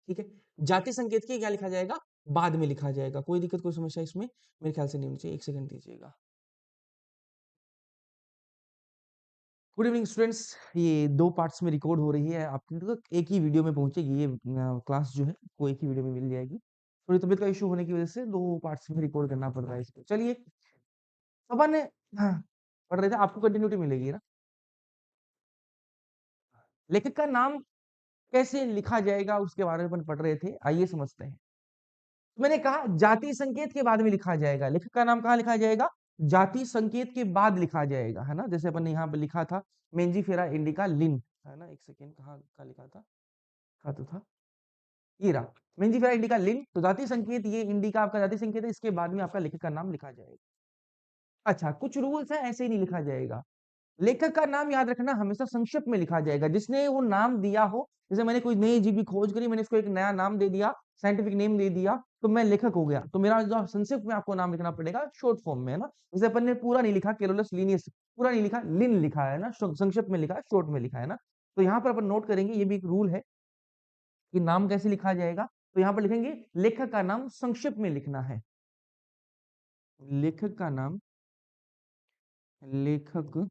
ठीक है, जाति संकेत के क्या लिखा जाएगा, बाद में लिखा जाएगा, कोई दिक्कत कोई समस्या इसमें मेरे ख्याल से नहीं होनी चाहिए। एक सेकंड दीजिएगा। गुड इवनिंग स्टूडेंट्स, ये 2 पार्ट्स में रिकॉर्ड हो रही है, आपके तक एक ही वीडियो में पहुंचेगी ये क्लास जो है, वो एक ही वीडियो में मिल जाएगी। थोड़ी तबीयत का इशू होने की वजह से 2 पार्ट्स में रिकॉर्ड करना पड़ रहा है इसको। चलिए, अपन हाँ, पढ़ रहे थे, आपको कंटिन्यूटी मिलेगी ना। लेखक का नाम कैसे लिखा जाएगा उसके बारे में अपन पढ़ रहे थे, आइए समझते हैं। तो मैंने कहा जाति संकेत के बाद में लिखा जाएगा, लेखक का नाम कहाँ लिखा जाएगा, जाति संकेत के बाद लिखा जाएगा, है ना। जैसे अपन ने यहाँ पे लिखा था मेंजीफेरा इंडिका लिन, है ना। एक सेकेंड, कहाँ का लिखा था, कहा तो था, ये रहा मेंजीफेरा इंडिका लिन। तो जाति संकेत, ये इंडिका आपका जाति संकेत है, इसके बाद में आपका लेखक का नाम लिखा जाएगा। अच्छा, कुछ रूल्स है, ऐसे ही नहीं लिखा जाएगा। लेखक का नाम याद रखना हमेशा संक्षिप्त में लिखा जाएगा, जिसने वो नाम दिया हो। जैसे मैंने कोई नई जीव की खोज करी, मैंने इसको एक नया नाम दे दिया, साइंटिफिक नेम दे दिया, तो मैं लेखक हो गया। तो मेरा जो संक्षिप्त में आपको नाम लिखना पड़ेगा शॉर्ट फॉर्म में, है ना। जैसे अपन ने पूरा नहीं लिखा केरोलस लीनियस, पूरा नहीं लिखा, लिन लिखा है ना, संक्षिप्त में लिखा, शॉर्ट में लिखा है ना। तो यहाँ पर अपन नोट करेंगे, ये भी एक रूल है कि नाम कैसे लिखा जाएगा। तो यहाँ पर लिखेंगे लेखक का नाम संक्षिप्त में लिखना है, लेखक का नाम, लेखक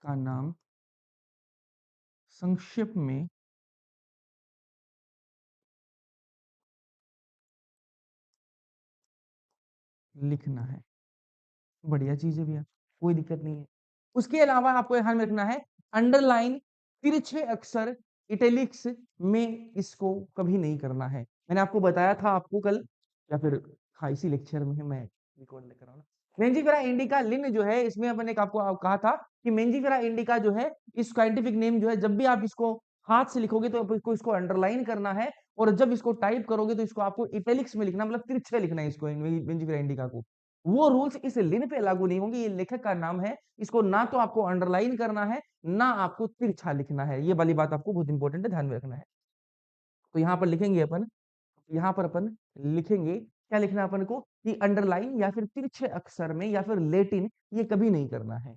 का नाम संक्षिप्त में लिखना है। बढ़िया चीज है भैया, कोई दिक्कत नहीं है। उसके अलावा आपको ध्यान में रखना है, अंडरलाइन, तिरछे अक्षर, इटैलिक्स में इसको कभी नहीं करना है। मैंने आपको बताया था, आपको कल या फिर हाँ इसी लेक्चर में मैं रिकॉर्ड लेकर आऊँ। मेंजीफेरा इंडिका लिन जो है, इसमें अपन ने आपको कहा था कि मेंजीफेरा इंडिका जो है, इस साइंटिफिक नेम जो है, जब भी आप इसको हाथ से लिखोगे तो आपको इसको अंडरलाइन करना है, और जब इसको टाइप करोगे तो इसको आपको इटैलिक्स में लिखना, मतलब तिरछे लिखना है इसको, मेंजीफेरा इंडिका को। वो रूल्स इस लिन पे लागू नहीं होंगे, ये लेखक का नाम है, इसको ना तो आपको अंडरलाइन करना है, ना आपको तिरछा लिखना है। ये वाली बात आपको बहुत इंपॉर्टेंट है, ध्यान में रखना है। तो यहाँ पर लिखेंगे अपन, यहाँ पर अपन लिखेंगे, क्या लिखना है अपन को, कि अंडरलाइन या फिर तिरछे अक्षर में या फिर लेटिन, ये कभी नहीं करना है।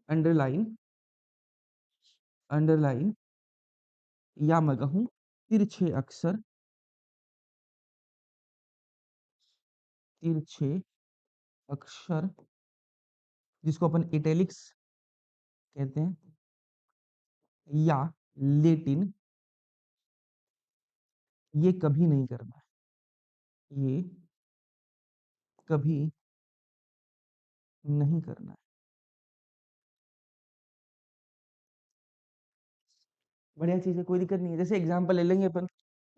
अंडरलाइन, अंडरलाइन, या मैं कहूं तिरछे अक्षर, तिरछे अक्षर, जिसको अपन इटैलिक्स कहते हैं, या लेटिन, ये कभी नहीं करना है, ये कभी नहीं करना है। बढ़िया चीज है, कोई दिक्कत नहीं है। जैसे एग्जाम्पल ले लेंगे अपन,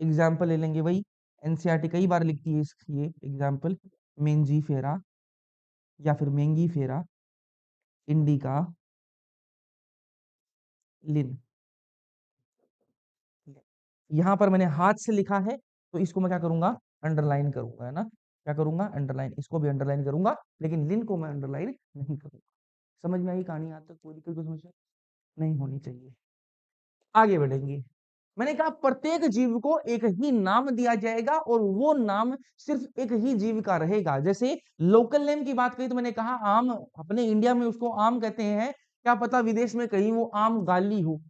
एग्जाम्पल ले लेंगे भाई, एनसीईआरटी कई बार लिखती है ये एग्जाम्पल, मेंजी फेरा या फिर मेंगी फेरा इंडिका लिन। यहाँ पर मैंने हाथ से लिखा है, तो इसको मैं क्या करूंगा, अंडरलाइन करूंगा, है ना। क्या करूंगा, अंडरलाइन, इसको भी अंडरलाइन करूंगा, लेकिन लिन को मैं अंडरलाइन नहीं करूंगा। समझ में आई कहानी, यहाँ तक कोई दिक्कत कोई समस्या नहीं होनी चाहिए। आगे बढ़ेंगे, मैंने कहा प्रत्येक जीव को एक ही नाम दिया जाएगा और वो नाम सिर्फ एक ही जीव का रहेगा। जैसे लोकल नेम की बात करी तो मैंने कहा आम, अपने इंडिया में उसको आम कहते हैं, क्या पता विदेश में कहीं वो आम गाली हो।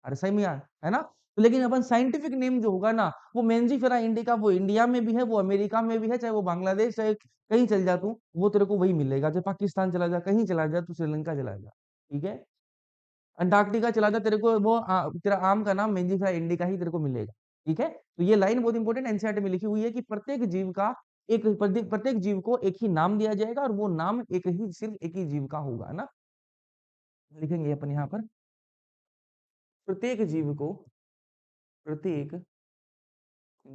अरे सही में यार, है ना? तो लेकिन अपन साइंटिफिक नेम जो होगा ना, वो मेंजिफेरा इंडिका, वो इंडिया में भी है, वो अमेरिका में भी है, चाहे वो बांग्लादेश, चाहे कहीं चल जा तू, वो तेरे को वही मिलेगा। चाहे पाकिस्तान चला जा, कहीं चला जा, तू श्रीलंका चला जा, ठीक है? अंटार्कटिका चला जा, तेरे को वो तेरा आम का नाम मेंजिफेरा इंडिका ही तेरे को मिलेगा। ठीक है? तो ये लाइन बहुत इंपॉर्टेंट एनसीईआरटी में लिखी हुई है कि प्रत्येक जीव का प्रत्येक जीव को एक ही नाम दिया जाएगा और वो नाम एक ही, सिर्फ एक ही जीव का होगा, है ना? लिखेंगे अपन यहाँ पर, प्रत्येक जीव को, प्रत्येक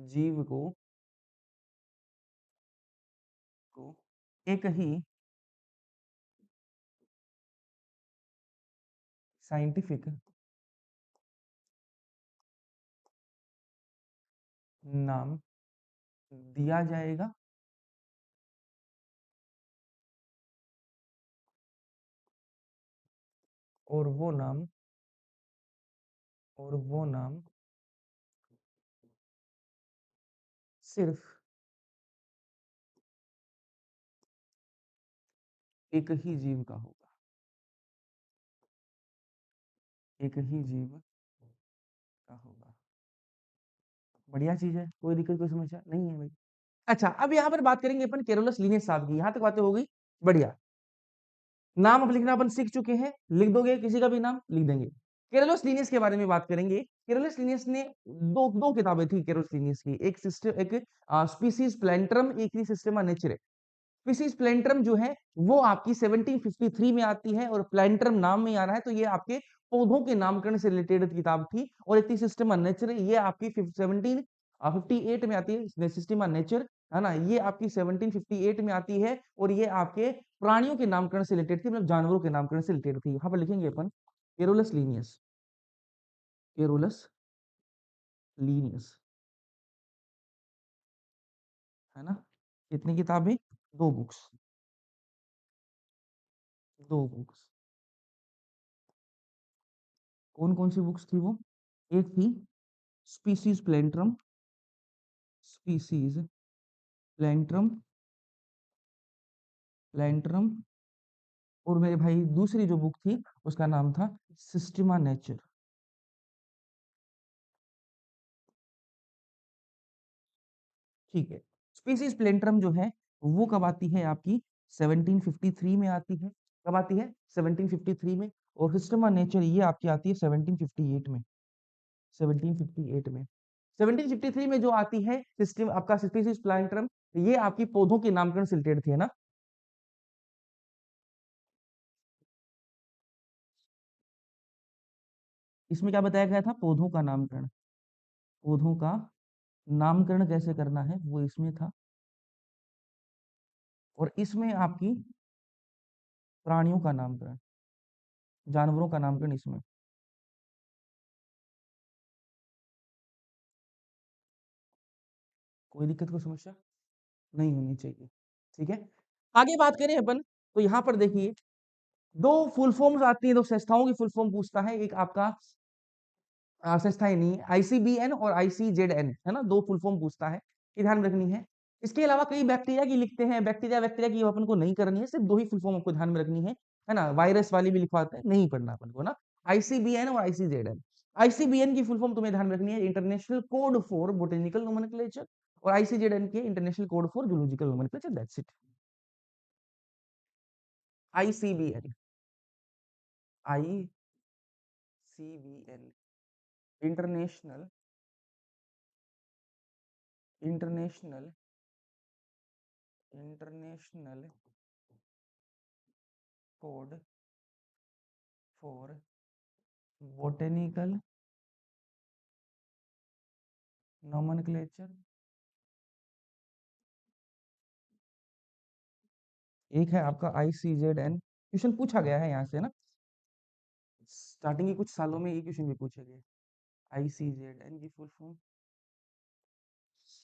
जीव को एक ही साइंटिफिक नाम दिया जाएगा और वो नाम सिर्फ एक ही जीव का होगा, एक ही जीव का होगा। बढ़िया चीज है, कोई दिक्कत, कोई समस्या नहीं है भाई। अच्छा, अब यहाँ पर बात करेंगे अपन केरोलस लीनियस साहब की। यहाँ तक बातें हो गई, बढ़िया। नाम अब लिखना अपन सीख चुके हैं, लिख दोगे किसी का भी नाम लिख देंगे। केरोलस लीनियस के बारे में बात करेंगे। केरोलस लीनियस ने दो दो किताबें थी केरोलस लीनियस की, एक सिस्टम, एक स्पीसीज प्लेंट्रम, एक थी सिस्टेमा नेचुरे। स्पीसीज प्लेंट्रम जो है वो आपकी 1753 में आती है और प्लेंट्रम नाम में आ रहा है, तो ये आपके पौधों के नामकरण से रिलेटेड किताब थी। और एक थी सिस्टम नेचर, ये आपकी 1758 में आती है, सिस्टम नेचर, है ना? ये आपकी 1758 में आती है और ये आपके प्राणियों के नामकरण से रिलेटेड थी, मतलब जानवरों के नामकरण से रिलेटेड थी। यहाँ पर लिखेंगे अपन केरोलस लीनियस, केरोलस लीनियस, है ना? कितनी किताबें? दो बुक्स, दो बुक्स। कौन कौन सी बुक्स थी वो? एक थी स्पीसीज प्लेंट्रम, स्पीसीज प्लेंट्रम, प्लेंट्रम। और मेरे भाई दूसरी जो बुक थी उसका नाम था सिस्टमा नेचर। ठीक है। स्पीसीज प्लेंट्रम जो है वो कब आती है आपकी? 1753 में आती है। कब आती है? 1753 में। और सिस्टमा नेचर ये आपकी आती है 1758 में, 1758 में। 1753 में जो आती है सिस्टम आपका स्पीसीज प्लेंट्रम, ये आपकी पौधों के नामकरण से रिलेटेड थी, है ना? इसमें क्या बताया गया था? पौधों का नामकरण, पौधों का नामकरण कैसे करना है वो इसमें था। और इसमें आपकी प्राणियों का नामकरण, जानवरों का नामकरण इसमें। कोई दिक्कत, कोई समस्या नहीं होनी चाहिए, ठीक है? आगे बात करें अपन, तो यहाँ पर देखिए दो फुल फॉर्म्स आती है, दो संस्थाओं की फुल फॉर्म पूछता है। एक आपका संस्थाएं नहीं, आईसीबीएन और आईसीजेडएन, है ना? दो फुल फॉर्म पूछता है, ये ध्यान में रखनी है। इसके अलावा कई बैक्टीरिया की लिखते हैं, बैक्टीरिया बैक्टीरिया की अपन को नहीं करनी है, सिर्फ दो ही फुल फॉर्म आपको ध्यान में रखनी है ना? वायरस वाली भी लिखवाते हैं, नहीं पढ़ना अपन को ना। आईसीबीएन और आईसीजेडएन। आईसीबीएन की फुल फॉर्म तुम्हें ध्यान में रखनी है, international code for botanical nomenclature. और आईसीजेडएन की international code for zoological nomenclature, that's it. ICBN, ICBN, international, international, international code for botanical nomenclature. एक है आपका आईसीजेडएन, क्वेश्चन पूछा गया है यहाँ से ना, स्टार्टिंग के कुछ सालों में ये क्वेश्चन भी पूछे गए। आईसीजेडएन की full form,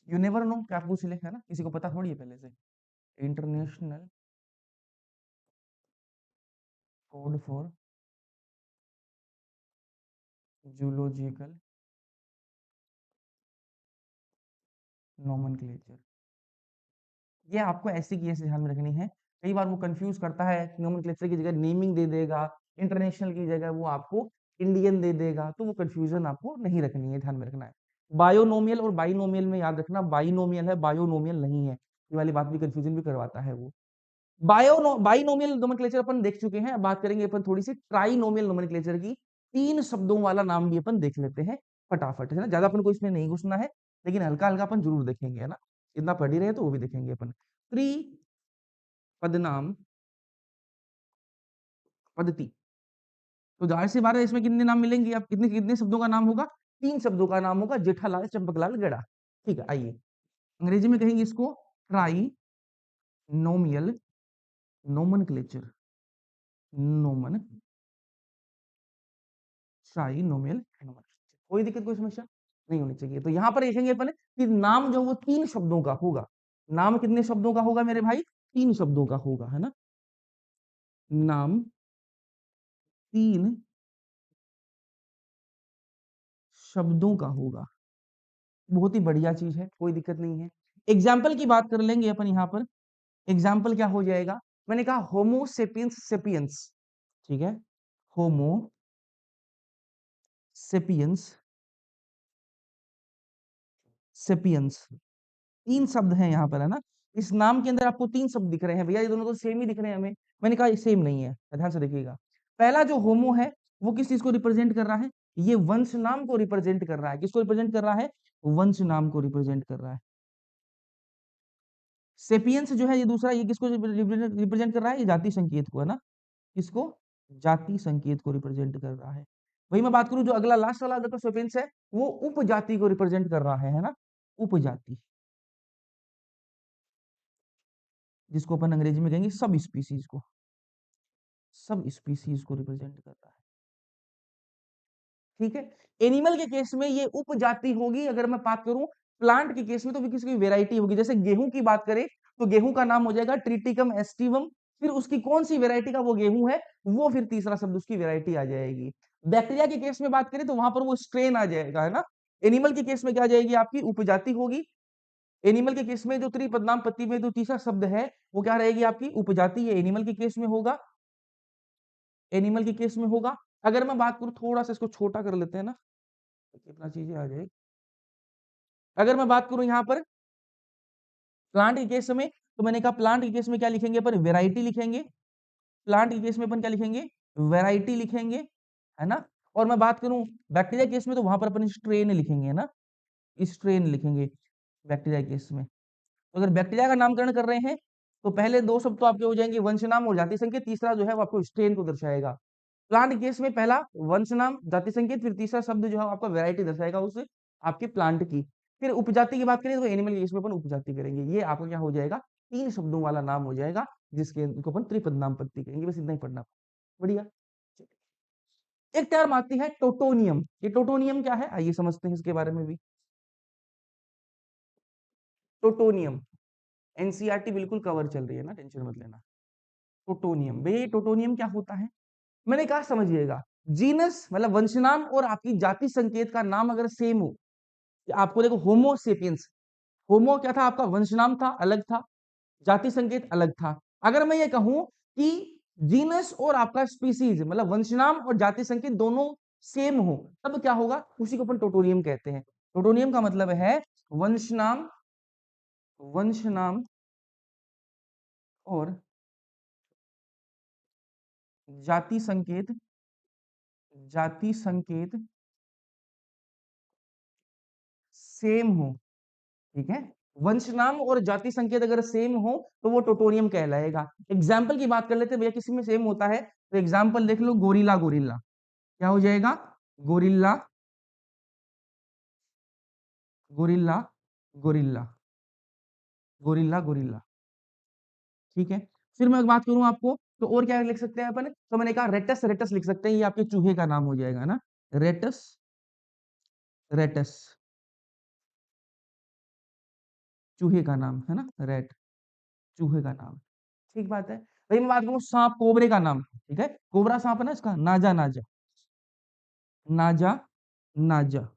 you never know, क्या पूछ ले, है ना? किसी को पता थोड़ी है पहले से। International code for zoological nomenclature, ये आपको ऐसी की ऐसे ध्यान में रखनी है। कई बार वो कंफ्यूज करता है, नोमेनक्लेचर की जगह नेमिंग दे देगा, इंटरनेशनल की जगह वो आपको इंडियन दे देगा, तो वो कंफ्यूजन आपको नहीं रखनी है, ध्यान में रखना है। बायोनोमियल और बाइनोमियल में याद रखना, बाइनोमियल है, बायोनोमियल नहीं है, ये वाली बात भी कंफ्यूजन भी करवाता है वो। बाइनोमियल नोमेनक्लेचर अपन देख चुके हैं, अब बात करेंगे अपन थोड़ी सी ट्राइनोमियल नोमेनक्लेचर की। तीन शब्दों वाला नाम भी अपन देख लेते हैं फटाफट, है ना, ज्यादा अपन को इसमें नहीं घुसना है, लेकिन हल्का हल्का अपन जरूर देखेंगे, है ना, इतना पढ़ ही रहे तो वो भी देखेंगे अपन। त्रि पदनाम पद्धति, तो जाहिर सी बात है इसमें कितने नाम मिलेंगे, अब कितने कितने शब्दों का नाम होगा, तीन शब्दों का नाम होगा, जेठालाल चंपकलाल गड़ा। ठीक है, आइए अंग्रेजी में कहेंगे इसको try नोमियल nomenclature, Noman trinomial nomenclature. कोई दिक्कत कोई समस्या नहीं होनी चाहिए। तो यहां पर देखेंगे अपन कि नाम जो वो तीन शब्दों का होगा। नाम कितने शब्दों का होगा मेरे भाई, तीन शब्दों का होगा, है ना, नाम तीन शब्दों का होगा, बहुत ही बढ़िया चीज है, कोई दिक्कत नहीं है। एग्जाम्पल की बात कर लेंगे अपन यहाँ पर, एग्जाम्पल क्या हो जाएगा, मैंने कहा होमो सेपियंस सेपियंस, ठीक है, होमो सेपियंस सेपियंस, तीन शब्द हैं यहाँ पर, है ना, इस नाम के अंदर आपको तीन शब्द दिख रहे हैं भैया, ये दोनों तो सेम ही दिख रहे हैं हमें, मैंने कहा ये सेम नहीं है, ध्यान से देखिएगा। पहला जो होमो है वो किस चीज को रिप्रेजेंट कर रहा है, ये वंश नाम को रिप्रेजेंट कर रहा है, किसको रिप्रेजेंट कर रहा है, वंश नाम को रिप्रेजेंट कर रहा है। सेपियंस जो है ये दूसरा, ये किसको रिप्रेजेंट कर रहा है, ये जाति संकेत को, है ना, किसको, जाति संकेत को रिप्रेजेंट कर रहा है। वही मैं बात करूं जो अगला लास्ट वाला देखो सेपियंस है, वो उपजाति को रिप्रेजेंट कर रहा है ना, उपजाति, जिसको अपन अंग्रेजी में कहेंगे सब स्पीसीज को, सब स्पीसीज को रिप्रेजेंट कर रहा है। ठीक है, एनिमल के केस में ये उपजाति होगी, अगर मैं बात करूं प्लांट के केस में तो किसी वेराइटी होगी, जैसे गेहूं की बात करें तो गेहूं का नाम हो जाएगा ट्रिटिकम एस्टिवम, फिर उसकी कौन सी वेराइटी का वो गेहूं है, वो फिर तीसरा शब्द उसकी वेराइटी आ जाएगी। बैक्टीरिया के केस में बात करें तो वहां पर वो स्ट्रेन आ जाएगा, है ना। एनिमल के केस में क्या आ जाएगी, आपकी उपजाति होगी। एनिमल के केस में जो त्रिपदनाम पत्ती में जो तीसरा शब्द है वो क्या रहेगी, आपकी उपजाति, ये एनिमल के केस में होगा, एनिमल के केस में होगा। अगर मैं बात करूं थोड़ा सा इसको छोटा कर लेते हैं ना, तो कितना चीजें आ जाएगी। अगर मैं बात करूं यहाँ पर प्लांट के केस में, तो मैंने कहा प्लांट के केस में क्या लिखेंगे अपन, वेराइटी लिखेंगे। प्लांट के केस में अपन क्या लिखेंगे, वेराइटी लिखेंगे, है ना। और मैं बात करूं बैक्टीरिया केस में, तो वहां पर अपन स्ट्रेन लिखेंगे, है ना, स्ट्रेन लिखेंगे बैक्टीरिया केस में। तो अगर बैक्टीरिया का नामकरण कर रहे हैं तो पहले दो शब्द तो आपके हो जाएंगे वंश नाम और जाति संकेत, तीसरा जो है वो आपको स्ट्रेन को दर्शाएगा। प्लांट केस में पहला वंश नाम जाति संकेत, फिर तीसरा शब्द जो है आपका वैरायटी दर्शाएगा उस आपके प्लांट की। फिर उपजाति की बात करें तो एनिमल केस में अपन उपजाति करेंगे, ये आपका क्या हो जाएगा, तीन शब्दों वाला नाम हो जाएगा, जिसके को अपन त्रिपद नाम पत्ती कहेंगे, बस इतना ही पढ़ना। बढ़िया। एक टर्म आती है टोटोनियम, ये टोटोनियम क्या है आइए समझते हैं इसके बारे में भी। टोटोनियम, एनसीईआरटी बिल्कुल कवर चल रही है ना, टेंशन मत लेना। टोटोनियम, भैया ये टोटोनियम क्या होता है, मैंने कहा समझिएगा, जीनस मतलब वंशनाम और आपकी जाति संकेत का नाम अगर सेम हो, आपको देखो होमो सेपियंस, होमो क्या था आपका, वंशनाम था अलग था, जाति संकेत अलग था। अगर मैं ये कहूं कि जीनस और आपका स्पीसीज मतलब वंशनाम और जाति संकेत दोनों सेम हो, तब क्या होगा, उसी को अपन टोटोनियम कहते हैं। टोटोनियम का मतलब है वंशनाम, वंशनाम और जाति संकेत, जाति संकेत सेम हो, ठीक है। वंश नाम और जाति संकेत अगर सेम हो तो वो टोटोनियम कहलाएगा। एग्जाम्पल की बात कर लेते हैं भैया, किसी में सेम होता है तो एग्जाम्पल देख लो, गोरिल्ला, गोरिल्ला क्या हो जाएगा, gorilla, gorilla, gorilla, gorilla, gorilla, ठीक है। फिर मैं बात करूं आपको तो और क्या लिख सकते हैं अपन, तो मैंने कहा रेटस, रेटस लिख सकते हैं, ये आपके चूहे का नाम हो जाएगा ना, रेटस, रेटस, चूहे का नाम है ना, रेट, चूहे का नाम, ठीक बात है। भाई मैं बात करूं सांप, कोबरे का नाम, ठीक है, कोबरा सांप है ना, इसका नाजा, नाजा, नाजा, नाजा,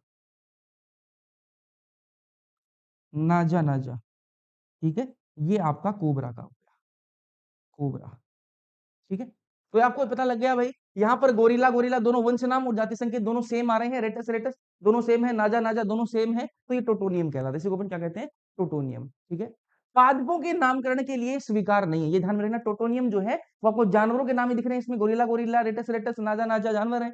नाजा नाजा, ठीक है, ये आपका कोबरा का हो गया, कोबरा, ठीक है। तो ये आपको पता लग गया भाई, यहाँ पर गोरिल्ला गोरिल्ला दोनों वंश नाम और जाति संकेत दोनों सेम आ रहे हैं, रेटस रेटस दोनों सेम है, नाजा नाजा दोनों सेम है, तो ये टोटोनियम कहलाता है, इसी को अपन क्या कहते हैं, टोटोनियम, ठीक है। पादपों के नामकरण के लिए स्वीकार नहीं है, ये ध्यान में रखना, टोटोनियम जो है वो आपको जानवरों के नाम ही दिख रहे हैं, इसमें गोरिल्ला गोरिल्ला रेटस रेटस नाजा नाजा जानवर है।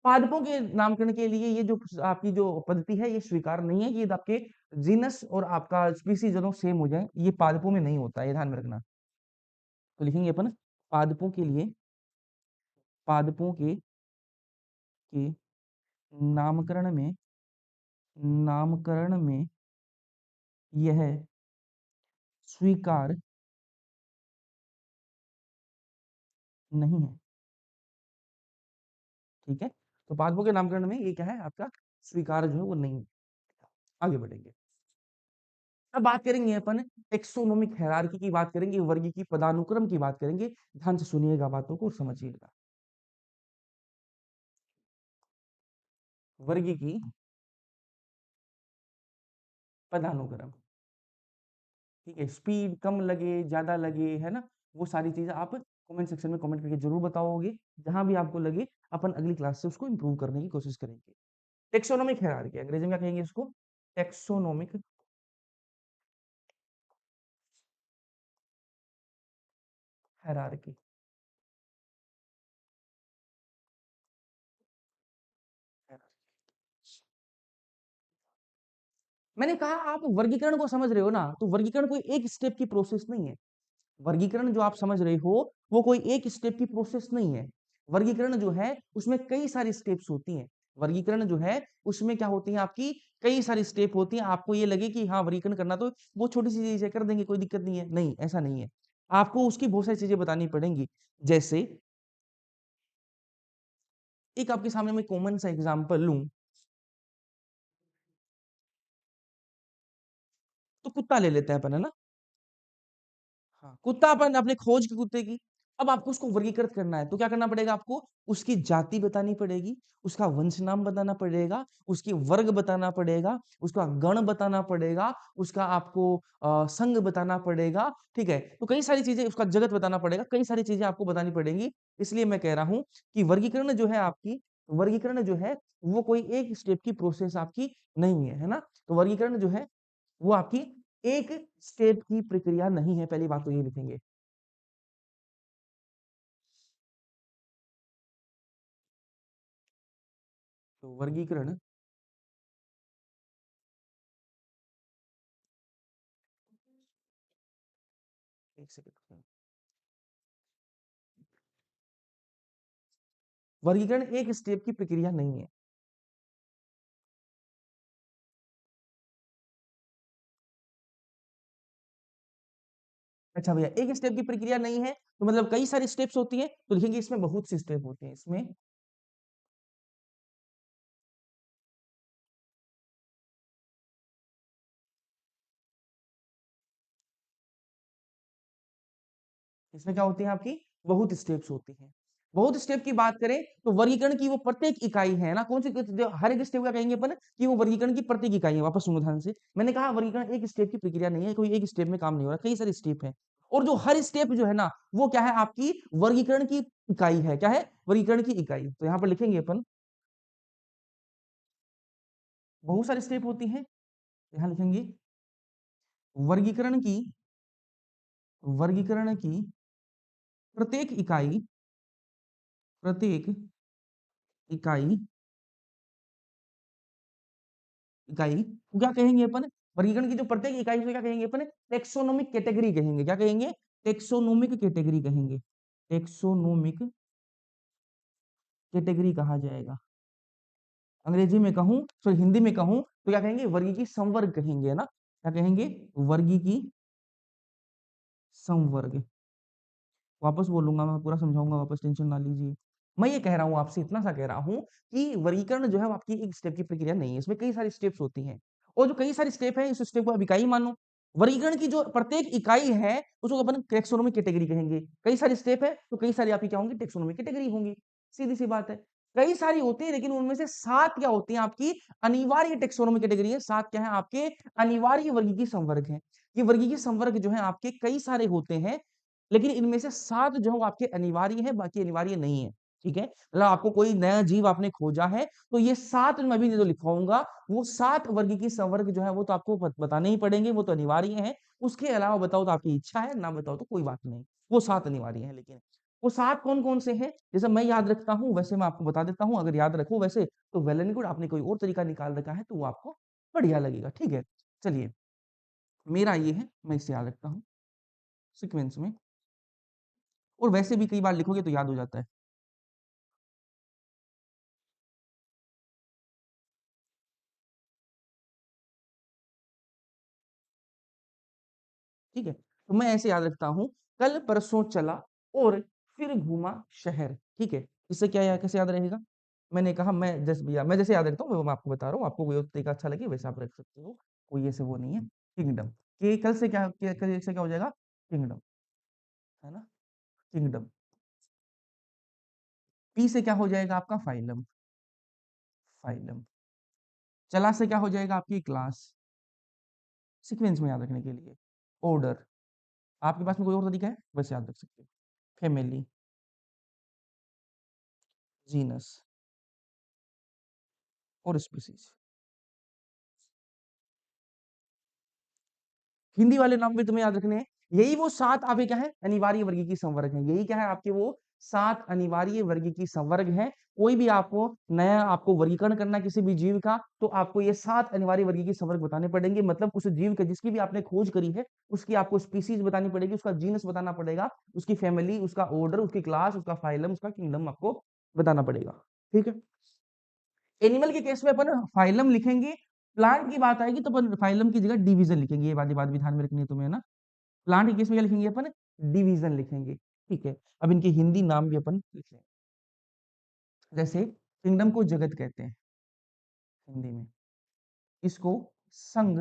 पादपों के नामकरण के लिए ये जो आपकी जो पद्धति है ये स्वीकार नहीं है, ये आपके जीनस और आपका स्पीसीज दोनों सेम हो जाए, ये पादपों में नहीं होता है, ये ध्यान में रखना। तो लिखेंगे अपन पादपों के लिए, पादपों के नामकरण में, नामकरण में यह स्वीकार नहीं है, ठीक है। तो पादपों के नामकरण में ये क्या है आपका स्वीकार जो है वो नहीं है। आगे बढ़ेंगे, अब बात करेंगे अपन टेक्सोनोमिक हायरार्की की बात करेंगे, वर्गीकी पदानुक्रम की बात करेंगे, ध्यान से सुनिएगा बातों को और समझिएगा। वर्गीकी पदानुक्रम, ठीक है, स्पीड कम लगे ज्यादा लगे है ना, वो सारी चीजें आप कमेंट सेक्शन में कमेंट करके जरूर बताओगे, जहां भी आपको लगे अपन अगली क्लास से उसको इंप्रूव करने की कोशिश करेंगे। टेक्सोनोमिक हायरार्की, अंग्रेजी में क्या कहेंगे इसको, टेक्सोनोमिक हायरार्की। मैंने कहा आप वर्गीकरण को समझ रहे हो ना, तो वर्गीकरण कोई एक स्टेप की प्रोसेस नहीं है, वर्गीकरण जो आप समझ रहे हो वो कोई एक स्टेप की प्रोसेस नहीं है। वर्गीकरण जो है उसमें कई सारी स्टेप्स होती हैं, वर्गीकरण जो है उसमें क्या होती है आपकी कई सारी स्टेप होती हैं। आपको ये लगे कि हाँ वर्गीकरण करना तो वो छोटी सी चीज है कर देंगे कोई दिक्कत नहीं है, नहीं ऐसा नहीं है, आपको उसकी बहुत सारी चीजें बतानी पड़ेंगी। जैसे एक आपके सामने मैं कॉमन सा एग्जांपल लूं, तो कुत्ता ले लेते हैं अपन, है ना। हाँ, कुत्ता अपन अपने खोज के कुत्ते की, अब आपको उसको वर्गीकृत करना है तो क्या करना पड़ेगा आपको, उसकी जाति बतानी पड़ेगी, उसका वंश नाम बताना पड़ेगा, उसकी वर्ग बताना पड़ेगा, उसका गण बताना पड़ेगा, उसका आपको संघ बताना पड़ेगा, ठीक है। तो कई सारी चीजें, उसका जगत बताना पड़ेगा, कई सारी चीजें आपको बतानी पड़ेंगी। इसलिए मैं कह रहा हूं कि वर्गीकरण जो है आपकी, वर्गीकरण जो है वो कोई एक स्टेप की प्रोसेस आपकी नहीं है, है ना। तो वर्गीकरण जो है वो आपकी एक स्टेप की प्रक्रिया नहीं है, पहली बात तो ये लिखेंगे। तो वर्गीकरण, एक सेकंड, वर्गीकरण एक स्टेप की प्रक्रिया नहीं है। अच्छा भैया एक स्टेप की प्रक्रिया नहीं है तो मतलब कई सारी स्टेप्स होती हैं, तो लिखेंगे इसमें बहुत सी स्टेप होती हैं, इसमें इसमें क्या होती है आपकी बहुत स्टेप्स होती हैं। बहुत स्टेप की बात करें तो वर्गीकरण की वो प्रत्येक इकाई है ना, कौन सी जो हर एक स्टेप का कहेंगे अपन कि वो वर्गीकरण की प्रत्येक इकाई है। वापस सुनो ध्यान से, मैंने कहा वर्गीकरण एक स्टेप की प्रक्रिया नहीं है, कोई एक स्टेप में काम नहीं हो रहा, कई सारे स्टेप है, और जो हर स्टेप जो है ना वो क्या है आपकी वर्गीकरण की इकाई है, क्या है वर्गीकरण की इकाई। तो यहाँ पर लिखेंगे अपन बहुत सारी स्टेप होती हैं, यहाँ लिखेंगे वर्गीकरण की, वर्गीकरण की प्रत्येक इकाई, प्रत्येक इकाई, इकाई को क्या कहेंगे अपन, वर्गीकरण की जो प्रत्येक इकाई को क्या कहेंगे अपन, टेक्सोनोमिक कैटेगरी कहेंगे, क्या कहेंगे टेक्सोनोमिक कैटेगरी कहेंगे, टेक्सोनोमिक कैटेगरी कहा जाएगा। अंग्रेजी में कहूं तो हिंदी में कहूं तो क्या कहेंगे वर्गीकी संवर्ग कहेंगे, है ना, क्या कहेंगे वर्गीकी संवर्ग। वापस बोलूंगा मैं, पूरा समझाऊंगा वापस, टेंशन ना लीजिए। मैं ये कह रहा हूँ आपसे, इतना सा कह रहा हूँ कि वर्गीकरण जो है वो आपकी एक स्टेप की प्रक्रिया नहीं है, इसमें कई सारी स्टेप्स होती हैं, और जो कई सारी स्टेप है इस स्टेप को आप इकाई मानो। वर्गीकरण की जो प्रत्येक इकाई है उसको अपन टेक्सोनोमिक कैटेगरी कहेंगे, कई सारी स्टेप है तो कई सारी आपकी क्या होंगी टेक्सोनोमिक कैटेगरी होंगी, सीधी सी बात है। कई सारी होती है, लेकिन उनमें से 7 क्या होती हैं आपकी अनिवार्य टेक्सोनोमी कैटेगरी है। 7 क्या है आपके अनिवार्य वर्गीय संवर्ग हैं। ये वर्गीय संवर्ग जो है आपके कई सारे होते हैं, लेकिन इनमें से 7 जो है वो आपके अनिवार्य है, बाकी अनिवार्य नहीं है। ठीक है, मतलब आपको कोई नया जीव आपने खोजा है, तो ये 7 मैं अभी जो लिखवाऊंगा, वो 7 वर्गीय संवर्ग जो है वो तो आपको बताने ही पड़ेंगे, वो तो अनिवार्य है। उसके अलावा बताओ तो आपकी इच्छा है, ना बताओ तो कोई बात नहीं। वो 7 अनिवार्य है, लेकिन वो 7 कौन-कौन से हैं? जैसे मैं याद रखता हूँ, वैसे मैं आपको बता देता हूँ। अगर याद रखो वैसे तो वेल एंड गुड, आपने कोई और तरीका निकाल रखा है तो वो आपको बढ़िया लगेगा। ठीक है? चलिए, मेरा ये है, मैं इसे याद रखता हूँ सीक्वेंस में, और वैसे भी कई बार लिखोगे तो याद हो जाता है। ठीक है? तो मैं ऐसे याद रखता हूँ, कल परसों चला और फिर घूमा शहर। ठीक है? इससे क्या या कैसे याद रहेगा? मैंने कहा मैं जैसे भैया मैं जैसे याद रखता हूँ, वो मैं आपको बता रहा हूँ, आपको कोई और तरीका अच्छा लगे वैसे आप रख सकते हो। कोई ऐसे वो नहीं है। किंगडम, कि कल से कल से क्या हो जाएगा? किंगडम, है ना? किंगडम। पी से क्या हो जाएगा आपका? फाइलम। फाइलम। चला से क्या हो जाएगा? आपकी क्लास। सीक्वेंस में याद रखने के लिए। ऑर्डर। आपके पास में कोई और तरीका है? बस याद रख सकते हो। फैमिली। जीनस और स्पीसीज। हिंदी वाले नाम भी तुम्हें याद रखने हैं। यही वो 7 आपके क्या है अनिवार्य वर्गीय की संवर्ग है। यही क्या है आपके वो 7 अनिवार्य वर्गीय की संवर्ग है। कोई भी आपको नया आपको वर्गीकरण करना किसी भी जीव का, तो आपको ये 7 अनिवार्य वर्गीय की संवर्ग बताने पड़ेंगे। मतलब उस जीव के जिसकी भी आपने खोज करी है, उसकी आपको स्पीसीज बतानी पड़ेगी, उसका जीनस बताना पड़ेगा, उसकी फैमिली, उसका ऑर्डर, उसकी क्लास, उसका फाइलम, उसका किंगडम आपको बताना पड़ेगा। ठीक है? एनिमल के केस में अपन फाइलम लिखेंगे। प्लांट की बात आएगी तो अपन फाइलम की जगह डिवीजन लिखेंगे। ये वाली बात भी ध्यान में रखनी है तुम्हें, ना? प्लांट के केस में क्या लिखेंगे अपन? डिवीजन लिखेंगे। ठीक है, अब इनके हिंदी नाम भी अपन लिखें। जैसे किंगडम को जगत कहते हैं हिंदी में, इसको संघ,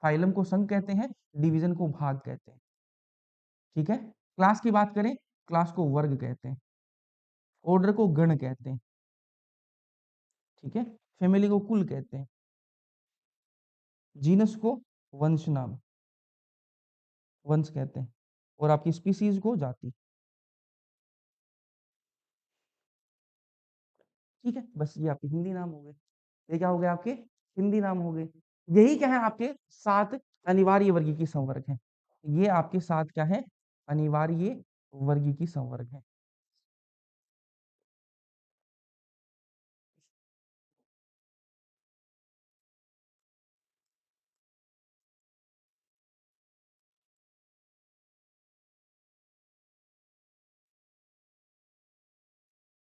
फाइलम को संघ कहते हैं, डिवीजन को भाग कहते हैं। ठीक है, क्लास की बात करें, क्लास को वर्ग कहते हैं, ऑर्डर को गण कहते हैं। ठीक है, फैमिली को कुल कहते हैं, जीनस को वंश नाम, वंश कहते हैं, और आपकी स्पीसीज को जाति। ठीक है, बस ये आपके हिंदी नाम हो गए। ये क्या हो गए आपके हिंदी नाम हो गए। यही क्या है आपके 7 अनिवार्य वर्गीय की संवर्ग हैं। ये आपके 7 क्या है अनिवार्य वर्गीय की संवर्ग है।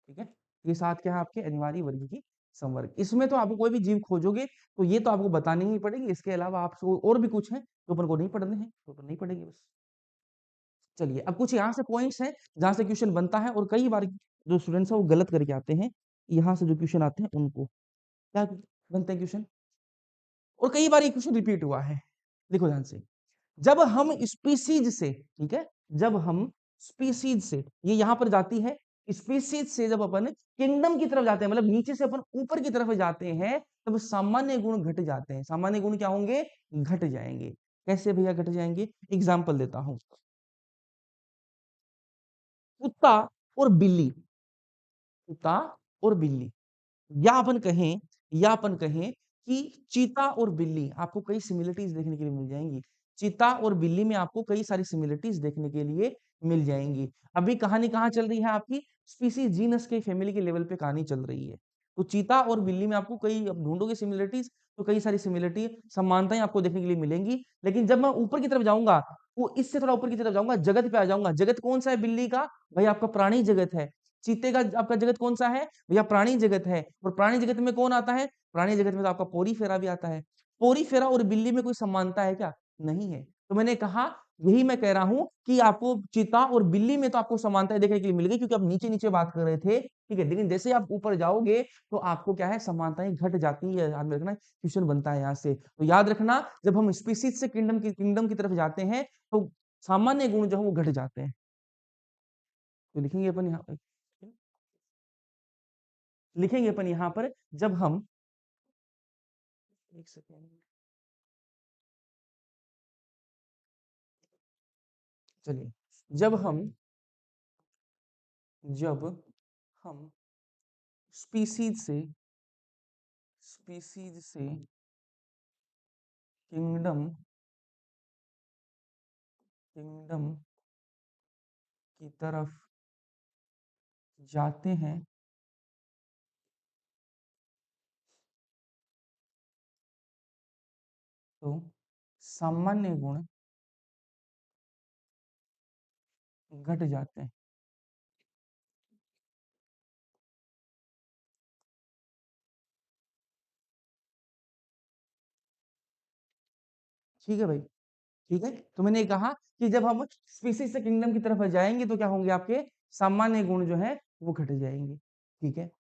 ठीक है, ये 7 क्या है आपके अनिवार्य वर्गीय की संवर्ग। इसमें तो आपको कोई भी जीव खोजोगे तो ये तो आपको बतानी ही पड़ेगी। इसके अलावा आपको और भी कुछ है तो अपन को नहीं पढ़ने हैं, तो अपन नहीं पढ़ेंगे बस। चलिए, अब कुछ यहाँ से पॉइंट्स हैं जहां से क्वेश्चन बनता है, और कई बार जो स्टूडेंट्स है वो गलत करके आते हैं। यहाँ से जो क्वेश्चन आते हैं उनको क्या बनते हैं क्वेश्चन, और कई बार ये क्वेश्चन रिपीट हुआ है। देखो ध्यान से, जब हम स्पीसीज से, ठीक है, जब हम स्पीसीज से, ये यहां पर जाती है, स्पीसीज से जब अपन किंगडम की तरफ जाते हैं, मतलब नीचे से अपन ऊपर की तरफ जाते हैं, तब सामान्य गुण घट जाते हैं। सामान्य गुण क्या होंगे? घट जाएंगे। कैसे भैया घट जाएंगे? एग्जाम्पल देता हूं। कुत्ता और बिल्ली, कुत्ता और बिल्ली, या अपन कहें, कि चीता और बिल्ली, आपको कई सिमिलरिटीज देखने के लिए मिल जाएंगी। चीता और बिल्ली में आपको कई सारी सिमिलरिटीज देखने के लिए मिल जाएंगी। अभी कहानी कहाँ चल रही है आपकी? स्पीसीज जीनस के फैमिली के लेवल पे कहानी चल रही है। तो चीता और बिल्ली में आपको कई, अब ढूंढोगे सिमिलरिटीज तो कई सारी सिमिलरिटी समानताएं आपको देखने के लिए मिलेंगी। लेकिन जब मैं ऊपर की तरफ जाऊंगा, वो इससे थोड़ा ऊपर की तरफ जाऊंगा, जगत पे आ जाऊंगा। जगत कौन सा है बिल्ली का? भाई आपका प्राणी जगत है। चीते का आपका जगत कौन सा है? भैया प्राणी जगत है। और प्राणी जगत में कौन आता है? प्राणी जगत में तो आपका पोरी फेरा भी आता है। पोरी फेरा और बिल्ली में कोई समानता है क्या? नहीं है। तो मैंने कहा, यही मैं कह रहा हूं कि आपको चीता और बिल्ली में तो आपको समानताएं देखने के लिए मिल गई, क्योंकि आप नीचे नीचे बात कर रहे थे। ठीक है, लेकिन जैसे आप ऊपर जाओगे तो आपको क्या है, समानताएं घट जाती है। याद रखना, क्वेश्चन बनता है यहाँ से, तो याद रखना, जब हम स्पीसीज से किंगडम की तरफ जाते हैं तो सामान्य गुण जो है वो घट जाते हैं। तो लिखेंगे अपन यहाँ पे, लिखेंगे अपन यहां पर, जब हम, एक सेकेंड, चलिए, जब हम जब हम स्पीसीज से किंगडम किंगडम की तरफ जाते हैं तो सामान्य गुण घट जाते हैं। ठीक है भाई, ठीक है। तो मैंने कहा कि जब हम स्पीसीज से किंगडम की तरफ जाएंगे तो क्या होंगे, आपके सामान्य गुण जो है वो घट जाएंगे। ठीक है।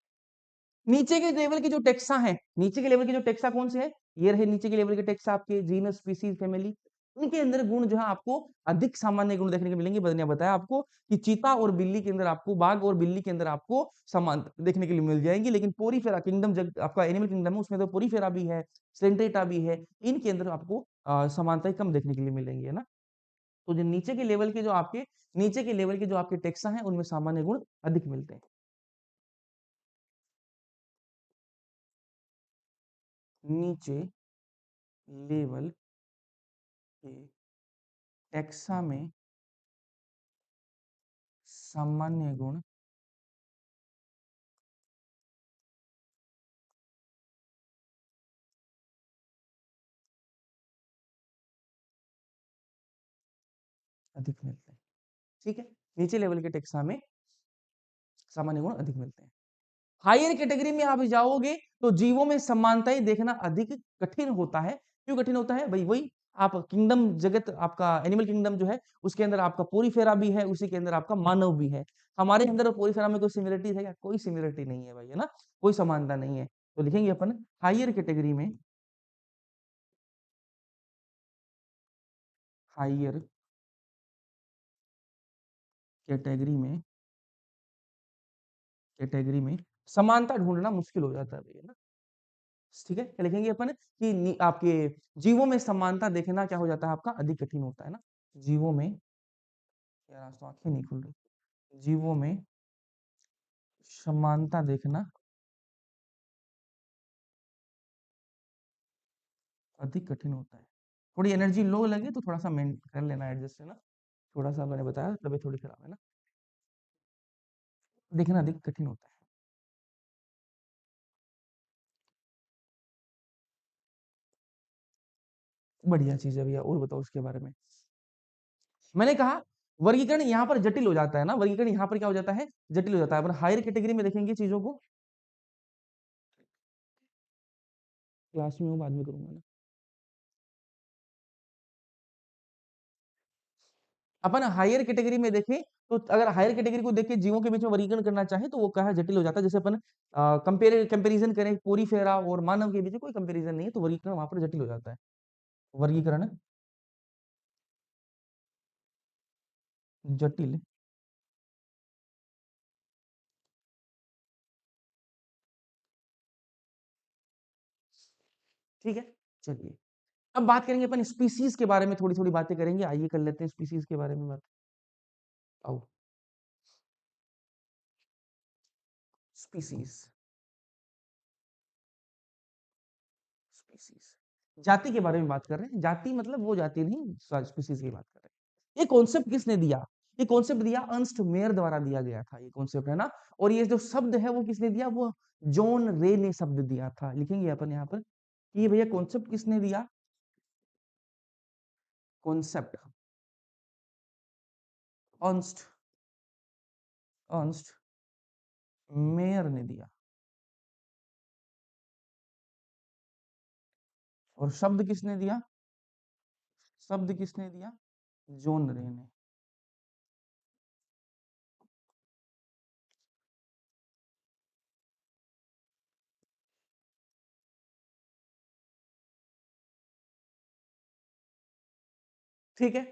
नीचे के लेवल के जो टेक्सा हैं, नीचे के लेवल के जो टेक्सा कौन से हैं, ये रहे नीचे के लेवल के टेक्सा आपके जीनस स्पीसीज फैमिली। उनके अंदर गुण जो है आपको अधिक सामान्य गुण देखने को मिलेंगे। मैंने बताया आपको कि चीता और बिल्ली के अंदर आपको, बाघ और बिल्ली के अंदर आपको समान देखने के लिए मिल जाएंगी, लेकिन पोरीफेरा किंगडम जब आपका एनिमल किंगडम है उसमें तो पोरीफेरा भी है, सेंट्रेटा भी है, इनके अंदर आपको समानताएं कम देखने के लिए मिलेंगी, है ना। तो जो नीचे के लेवल के जो आपके, नीचे के लेवल के जो आपके टेक्सा हैं उनमें सामान्य गुण अधिक मिलते हैं। नीचे लेवल के टेक्सा में सामान्य गुण अधिक मिलते हैं। ठीक है, नीचे लेवल के टेक्सा में सामान्य गुण अधिक मिलते हैं। हायर कैटेगरी में आप जाओगे तो जीवों में समानताएं देखना अधिक कठिन होता है। क्यों कठिन होता है भाई, वही आप किंगडम जगत, आपका एनिमल किंगडम जो है उसके अंदर आपका पोरीफेरा भी है, उसी के अंदर आपका मानव भी है। हमारे अंदर और पोरीफेरा में कोई सिमिलरिटी है क्या, कोई सिमिलरिटी नहीं है भाई, है ना, कोई समानता नहीं है। तो लिखेंगे अपन हायर कैटेगरी में, हायर कैटेगरी में, कैटेगरी में समानता ढूंढना मुश्किल हो जाता है भैया ना। ठीक है, क्या लिखेंगे अपन कि आपके जीवों में समानता देखना क्या हो जाता है आपका, अधिक कठिन होता है ना। जीवों में, यार आज तो आंखें नहीं खुल रही, जीवों में समानता देखना अधिक कठिन होता है। थोड़ी एनर्जी लो लगे तो थोड़ा सा मेन कर लेना एडजस्ट, है ना। थोड़ा सा मैंने बताया तबीयत थोड़ी खराब है ना, देखना अधिक कठिन होता है। बढ़िया चीज है भैया, और बताओ उसके बारे में। मैंने कहा वर्गीकरण यहाँ पर जटिल हो जाता है ना, वर्गीकरण यहाँ पर क्या हो जाता है, जटिल हो जाता है। अपन हायर कैटेगरी में देखेंगे चीजों को, क्लास में हूँ बाद में करूंगा ना। अपन हायर कैटेगरी में देखें तो अगर हायर कैटेगरी को देख के जीवों के बीच में वर्गीकरण करना चाहे तो वो कहा जटिल हो जाता है। जैसे अपन कंपेरिजन करें पोरीफेरा और मानव के बीच में कोई कंपेरिजन नहीं है, तो वर्गीकरण वहां पर जटिल हो जाता है। वर्गीकरण जटिल ठीक है। चलिए, अब बात करेंगे अपन स्पीसीज के बारे में, थोड़ी थोड़ी बातें करेंगे। आइए कर लेते हैं स्पीसीज के बारे में बात। आओ, स्पीसीज, स्पीसीज जाति के बारे में बात कर रहे हैं। जाति मतलब वो जाति नहीं, स्पीसीज की बात कर रहे हैं। ये कॉन्सेप्ट किसने दिया, ये कॉन्सेप्ट दिया अर्न्स्ट मेयर द्वारा दिया गया था, ये कॉन्सेप्ट है ना। और ये जो शब्द है वो किसने दिया, वो जॉन रे ने शब्द दिया था। लिखेंगे अपन यहाँ पर कि ये भैया कॉन्सेप्ट किसने दिया, कॉन्सेप्ट अर्न्स्ट अर्न्स्ट मेयर ने दिया। और शब्द किसने दिया, शब्द किसने दिया, जॉन रे ने। ठीक है।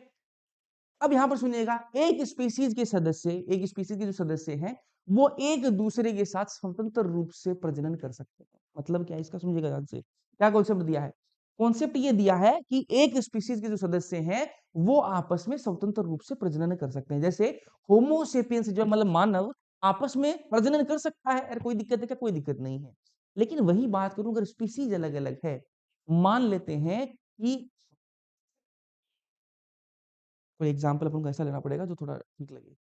अब यहां पर सुनिएगा, एक स्पीसीज के सदस्य, एक स्पीसीज के जो सदस्य हैं वो एक दूसरे के साथ स्वतंत्र रूप से प्रजनन कर सकते हैं। मतलब क्या है इसका, समझिएगा ध्यान से। क्या कॉन्सेप्ट दिया है? कॉन्सेप्ट ये दिया है कि एक स्पीशीज के जो सदस्य हैं वो आपस में स्वतंत्र रूप से प्रजनन कर सकते हैं। जैसे होमोसेपियंस जो मतलब मानव आपस में प्रजनन कर सकता है, अरे कोई दिक्कत है क्या? कोई दिक्कत नहीं है। लेकिन वही बात करूं, अगर स्पीशीज अलग अलग है, मान लेते हैं कि कोई एग्जाम्पल अपन को ऐसा लेना पड़ेगा जो थोड़ा ठीक लगे।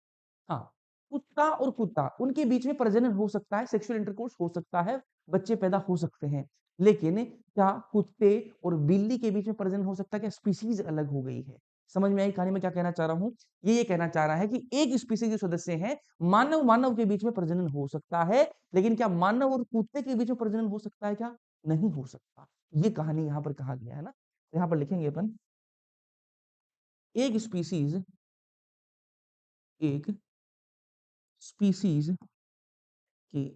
हाँ, कुत्ता और कुत्ता, उनके बीच में प्रजनन हो सकता है, सेक्सुअल इंटरकोर्स हो सकता है, बच्चे पैदा हो सकते हैं। लेकिन क्या कुत्ते और बिल्ली के बीच में प्रजनन हो सकता है? क्या स्पीशीज अलग हो गई है? समझ में आई कहानी में क्या कहना चाह रहा हूं? ये कहना चाह रहा है कि एक स्पीशीज जो सदस्य हैं, मानव मानव के बीच में प्रजनन हो सकता है, लेकिन क्या मानव और कुत्ते के बीच में प्रजनन हो सकता है क्या? नहीं हो सकता। ये कहानी यहां पर कहा गया है ना। यहां पर लिखेंगे अपन, एक स्पीशीज, एक स्पीशीज के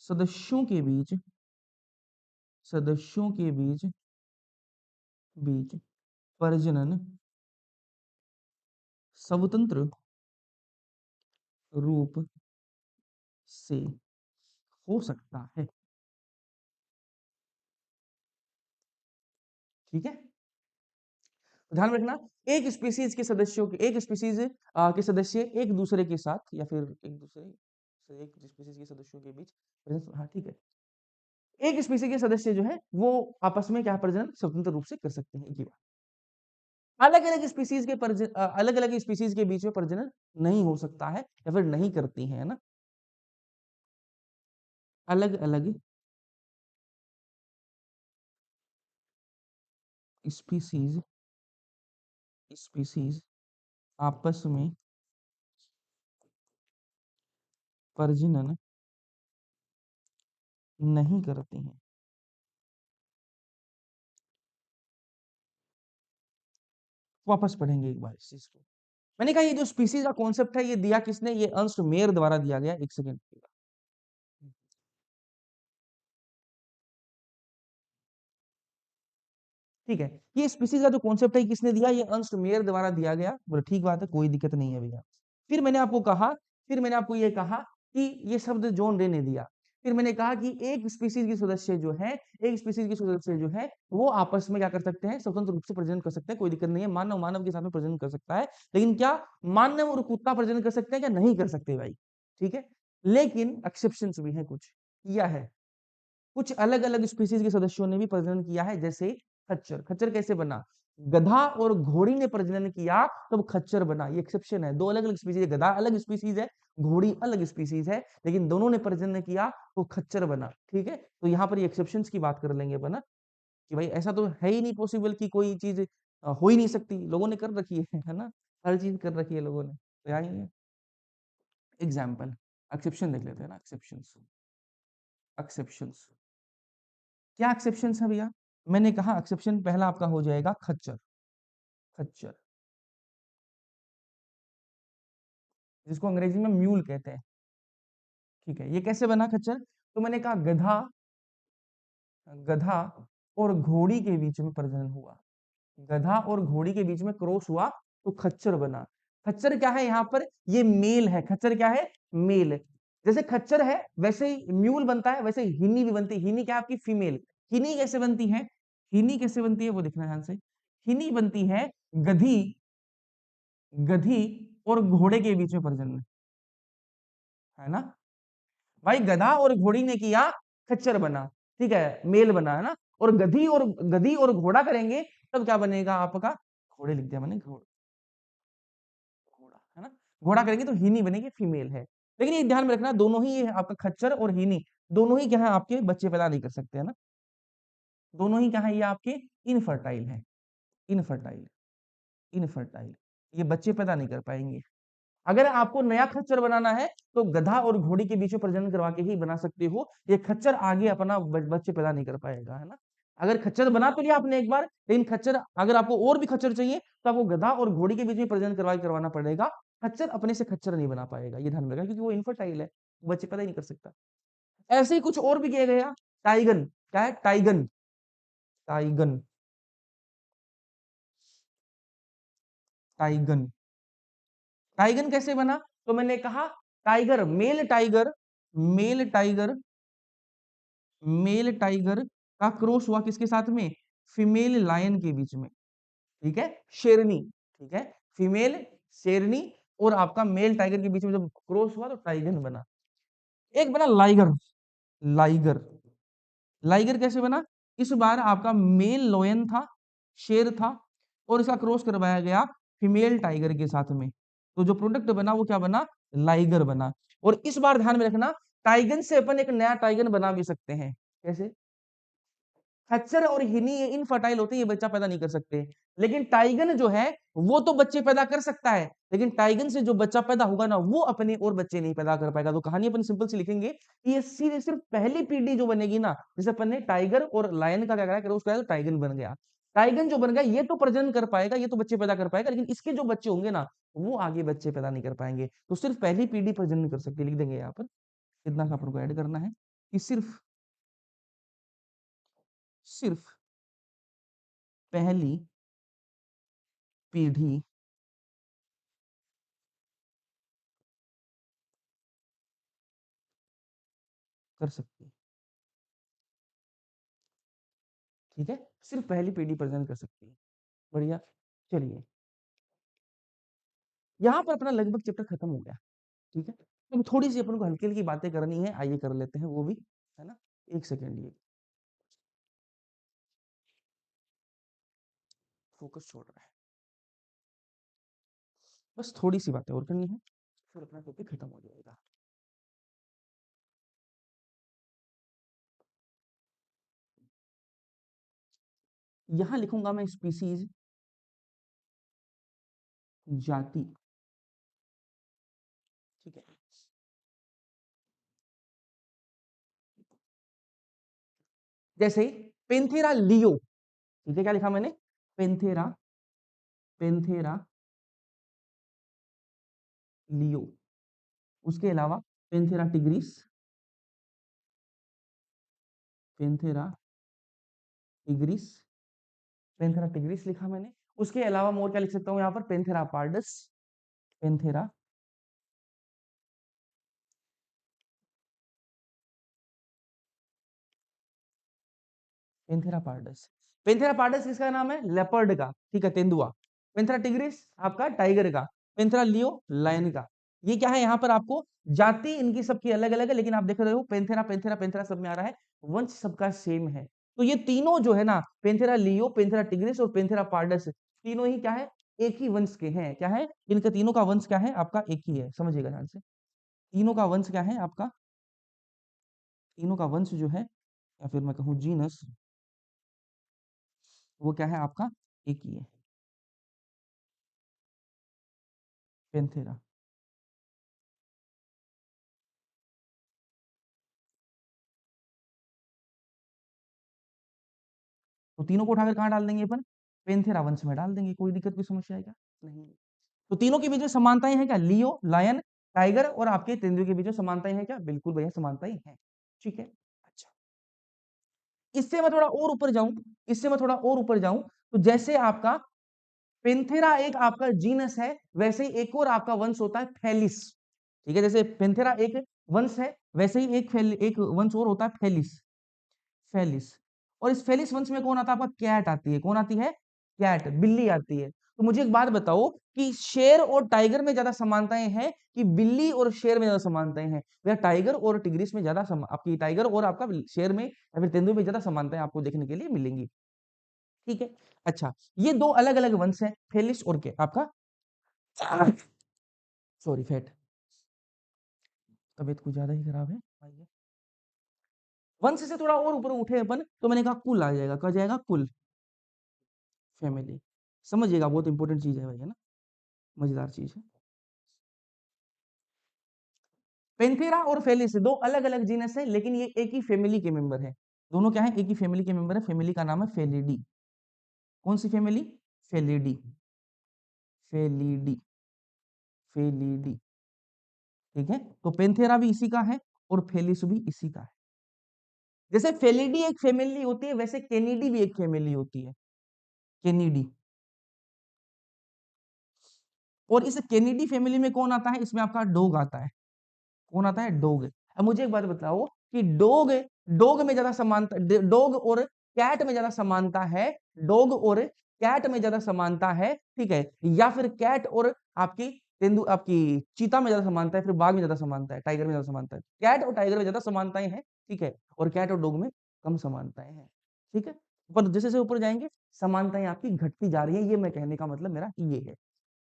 सदस्यों के बीच, सदस्यों के बीच बीच प्रजनन स्वतंत्र रूप से हो सकता है। ठीक है, ध्यान में रखना। एक स्पीशीज के सदस्यों के, एक स्पीशीज के सदस्य एक दूसरे के साथ या फिर एक दूसरे से एक स्पीशीज के सदस्यों के बीच हाँ ठीक है, एक स्पीशीज के सदस्य जो है वो आपस में क्या प्रजनन स्वतंत्र रूप से कर सकते हैं। एक ही बात, अलग अलग स्पीशीज के अलग अलग स्पीशीज के बीच में प्रजनन नहीं हो सकता है या फिर नहीं करती है ना। अलग अलग स्पीशीज, स्पीशीज आपस में प्रजनन नहीं करती हैं। वापस पढ़ेंगे एक बार इस चीज को। मैंने कहा ये जो स्पीसीज का कॉन्सेप्ट है ये दिया किसने? ये अर्न्स्ट मेयर द्वारा दिया गया। एक सेकेंड, ठीक है। ये स्पीसीज का जो कॉन्सेप्ट है किसने दिया? ये अर्न्स्ट मेयर द्वारा दिया गया। बोले ठीक बात है, कोई दिक्कत नहीं है भैया। फिर मैंने आपको कहा, फिर मैंने आपको ये कहा कि ये शब्द जॉन रे ने दिया। फिर मैंने कहा कि एक स्पीसीज के सदस्य जो है, एक स्पीसीज के सदस्य जो है वो आपस में क्या कर सकते हैं? स्वतंत्र रूप से प्रजनन कर सकते हैं, कोई दिक्कत नहीं है। मानव मानव के साथ में प्रजनन कर सकता है, लेकिन क्या मानव और कुत्ता प्रजनन कर सकते हैं क्या? नहीं कर सकते भाई। ठीक है, लेकिन एक्सेप्शंस भी है, कुछ किया है। कुछ अलग अलग स्पीशीज के सदस्यों ने भी प्रजनन किया है, जैसे खच्चर। खच्चर कैसे बना? गधा और घोड़ी ने प्रजनन किया तब खच्चर बना। ये एक्सेप्शन है, दो अलग अलग स्पीशीज है, गधा अलग स्पीशीज है, घोड़ी अलग स्पीशीज है, लेकिन दोनों ने प्रजनन किया तो खच्चर बना। ठीक है, तो यहाँ पर ये एक्सेप्शंस की बात कर लेंगे अपन, कि भाई ऐसा तो है ही नहीं पॉसिबल कि कोई चीज हो ही नहीं सकती, लोगों ने कर रखी है ना। हर चीज कर रखी है लोगों ने, तो यहाँ एग्जाम्पल एक्सेप्शन देख लेते हैं ना। एक्सेप्शंस, एक्सेप्शंस क्या एक्सेप्शन है भैया? मैंने कहा एक्सेप्शन पहला आपका हो जाएगा खच्चर। खच्चर जिसको अंग्रेजी में म्यूल कहते हैं। ठीक है, ये कैसे बना खच्चर? तो मैंने कहा गधा, गधा और घोड़ी के बीच में प्रजनन हुआ, गधा और घोड़ी के बीच में क्रॉस हुआ तो खच्चर बना। खच्चर क्या है यहाँ पर? ये मेल है। खच्चर क्या है? मेल। जैसे खच्चर है वैसे ही म्यूल बनता है, वैसे ही हिनी भी बनती है। हिनी क्या है आपकी? फीमेल। हिनी कैसे बनती है? हिनी कैसे बनती है वो देखना ध्यान से। हिनी बनती है गधी, गधी और घोड़े के बीच में प्रजनन, है ना भाई। गधा और घोड़ी ने किया, खच्चर बना। ठीक है, मेल बना, है ना। और गधी और घोड़ा करेंगे तब क्या बनेगा आपका? घोड़े लिख दिया मैंने, घोड़ा, है ना। घोड़ा करेंगे तो हीनी बनेगी, फीमेल है। लेकिन ये ध्यान में रखना, दोनों ही ये आपका खच्चर और हीनी दोनों ही क्या है आपके? बच्चे पैदा नहीं कर सकते, है ना। दोनों ही क्या है? ये आपके इनफर्टाइल है। इनफर्टाइल, इनफर्टाइल, ये बच्चे पैदा नहीं कर पाएंगे। अगर आपको नया खच्चर बनाना है तो गधा और घोड़ी के बीच में प्रजनन करवा के ही बना सकते हो। ये खच्चर आगे अपना बच्चे पैदा नहीं कर पाएगा, है ना। अगर खच्चर बना तो लिया आपने एक बार, लेकिन खच्चर अगर आपको और भी खच्चर चाहिए तो आपको गधा और घोड़ी के बीच में प्रजनन करवाना पड़ेगा। खच्चर अपने से खच्चर नहीं बना पाएगा, ये ध्यान रखना, क्योंकि वो इनफर्टाइल है, बच्चे पैदा ही नहीं कर सकता। ऐसे ही कुछ और भी किया गया। टाइगन, क्या है? टाइगन, टाइगन, टाइगन, टाइगन कैसे बना? तो मैंने कहा tiger, male tiger, male tiger, male tiger का क्रॉस हुआ किसके साथ में? फीमेल लायन के बीच में, ठीक है, शेरनी, ठीक है, फीमेल शेरनी और आपका मेल टाइगर के बीच में जब क्रॉस हुआ तो टाइगर बना। एक बना लाइगर, लाइगर, लाइगर कैसे बना? इस बार आपका मेल लोयन था, शेर था, और इसका क्रॉस करवाया गया फीमेल टाइगर के साथ में, तो जो प्रोडक्ट बना वो क्या बना? लाइगर बना। और इस बार ध्यान में रखना, टाइगन से अपन एक नया टाइगन बना भी सकते हैं। कैसे? खच्चर और हिनी ये इनफर्टाइल होते हैं, ये बच्चा पैदा नहीं कर सकते, लेकिन टाइगन जो है वो तो बच्चे पैदा कर सकता है, लेकिन टाइगन से जो बच्चा पैदा होगा ना वो अपने और बच्चे नहीं पैदा कर पाएगा। तो कहानी अपन सिंपल सी लिखेंगे कि ये सिर्फ पहली पीढ़ी जो बनेगी ना, जैसे अपन ने टाइगर और लायन का क्या करा, क्रॉस कराया तो टाइगन बन गया। टाइगन जो बन गया ये तो प्रजनन कर पाएगा, ये तो बच्चे पैदा कर पाएगा, लेकिन इसके जो बच्चे होंगे ना वो आगे बच्चे पैदा नहीं कर पाएंगे। तो सिर्फ पहली पीढ़ी प्रजनन कर सकती है, लिख देंगे यहाँ पर। इतना सा अपन को ऐड करना है कि सिर्फ सिर्फ पहली पीढ़ी कर सकती है, ठीक है, सिर्फ पहली पीढ़ी प्रजनन कर सकती है। बढ़िया। चलिए, यहाँ पर अपना लगभग चैप्टर खत्म हो गया, ठीक है। तो थोड़ी सी अपन को हल्की हल्की बातें करनी है, आइए कर लेते हैं वो भी, है ना। एक सेकेंड, ये फोकस छोड़ रहा है, बस थोड़ी सी बातें और करनी है, फिर अपना टॉपिक खत्म हो जाएगा। यहाँ लिखूंगा मैं स्पीसीज, जाति, ठीक है। जैसे पेंथेरा लियो, ठीक है, क्या लिखा मैंने? पेंथेरा, पेंथेरा लियो। उसके अलावा Panthera tigris, Panthera tigris, Panthera tigris लिखा मैंने। उसके अलावा मैं और क्या लिख सकता हूँ यहाँ पर? Panthera pardus, Panthera, Panthera pardus. Panthera pardus किसका नाम है? लेपर्ड का, ठीक है, तेंदुआ। पेंथेरा टिग्रिस आपका टाइगर का। पेंथेरा लियो लायन का। ये क्या है यहाँ पर आपको? जाति इनकी सबकी अलग अलग है, लेकिन आप देख रहे हो पेंथेरा पेंथेरा पेंथेरा सब में आ रहा है, वंश सबका सेम है। तो ये तीनों जो है ना, पेंथेरा लियो, पेंथेरा टिग्रिस और पेंथेरा पार्डस, तीनों ही क्या है? एक ही वंश के हैं। क्या है? इनका तीनों का वंश क्या है आपका? एक ही है, समझिएगा ध्यान से। तीनों का वंश क्या है आपका? तीनों का वंश जो है, या फिर मैं कहूँ जीनस, वो क्या है आपका? एक ही है, पेंथेरा। तो तीनों को उठाकर कहाँ डाल देंगे अपन? पेंथेरा वंश में डाल देंगे। कोई दिक्कत की समस्या है क्या? नहीं। तो तीनों के बीच में समानताएं हैं क्या? लियो, लायन, टाइगर और आपके तेंदुए के बीच में समानताएं हैं क्या? बिल्कुल भैया, समानताएं हैं। ठीक है। अच्छा, इससे मैं थोड़ा और ऊपर जाऊं, इससे मैं थोड़ा और ऊपर जाऊं, तो जैसे आपका पेंथेरा एक आपका जीनस है, वैसे ही एक और आपका वंश होता है फेलिस। ठीक है, जैसे पेंथेरा एक वंश है, वैसे ही एक वंश और होता है फेलिस, फेलिस। और इस फेलिस वंश में कौन आता है आपका? कैट आती है। कौन आती है? कैट, बिल्ली आती है। तो मुझे एक बात बताओ कि शेर और टाइगर में ज्यादा समानताएं हैं कि बिल्ली और शेर में ज्यादा समानताएं हैं? या टाइगर और टिग्रिस में ज्यादा आपकी टाइगर और आपका शेर में या फिर तेंदुए में ज्यादा समानताएं आपको देखने के लिए मिलेंगी। ठीक है। अच्छा, ये दो अलग अलग वंश हैं, फेलिस और के आपका, सॉरी, फैट, तबीयत कुछ ज्यादा ही खराब है। आइए, वंश से थोड़ा और ऊपर उठे अपन तो मैंने कहा कुल आ जाएगा। कहा जाएगा? कुल, फैमिली। समझिएगा, बहुत इंपॉर्टेंट चीज है भाई, है ना, मजेदार चीज है। पेंथेरा और फेलिस दो अलग अलग जीनस है, लेकिन ये एक ही फैमिली के मेंबर है। दोनों क्या है? एक ही फैमिली के मेंबर है। फैमिली का नाम है फेलिडी। कौन सी फैमिली? Felidae, Felidae, Felidae. ठीक है, तो पेंथेरा भी इसी का है और फेलिस भी इसी का है। जैसे फेलिडी एक फैमिली होती है, वैसे केनिडी भी एक फैमिली होती है, केनिडी। और इस केनिडी फैमिली में कौन आता है? इसमें आपका डॉग आता है। कौन आता है? डोग। अब मुझे एक बात बताओ कि डोग डोग में ज्यादा समानता, डोग और कैट में ज्यादा समानता है, डोग और कैट में ज्यादा समानता है, ठीक है, या फिर कैट और आपकी तेंदु आपकी चीता में ज्यादा समानता है, फिर बाघ में ज्यादा समानता है, टाइगर में ज्यादा समानता है? कैट और टाइगर में ज्यादा समानताएं हैं, ठीक है, और कैट और डोग में कम समानताएं हैं, ठीक है। पर जैसे जैसे ऊपर जाएंगे समानताएं आपकी घटती जा रही है, ये मैं कहने का मतलब मेरा ये है।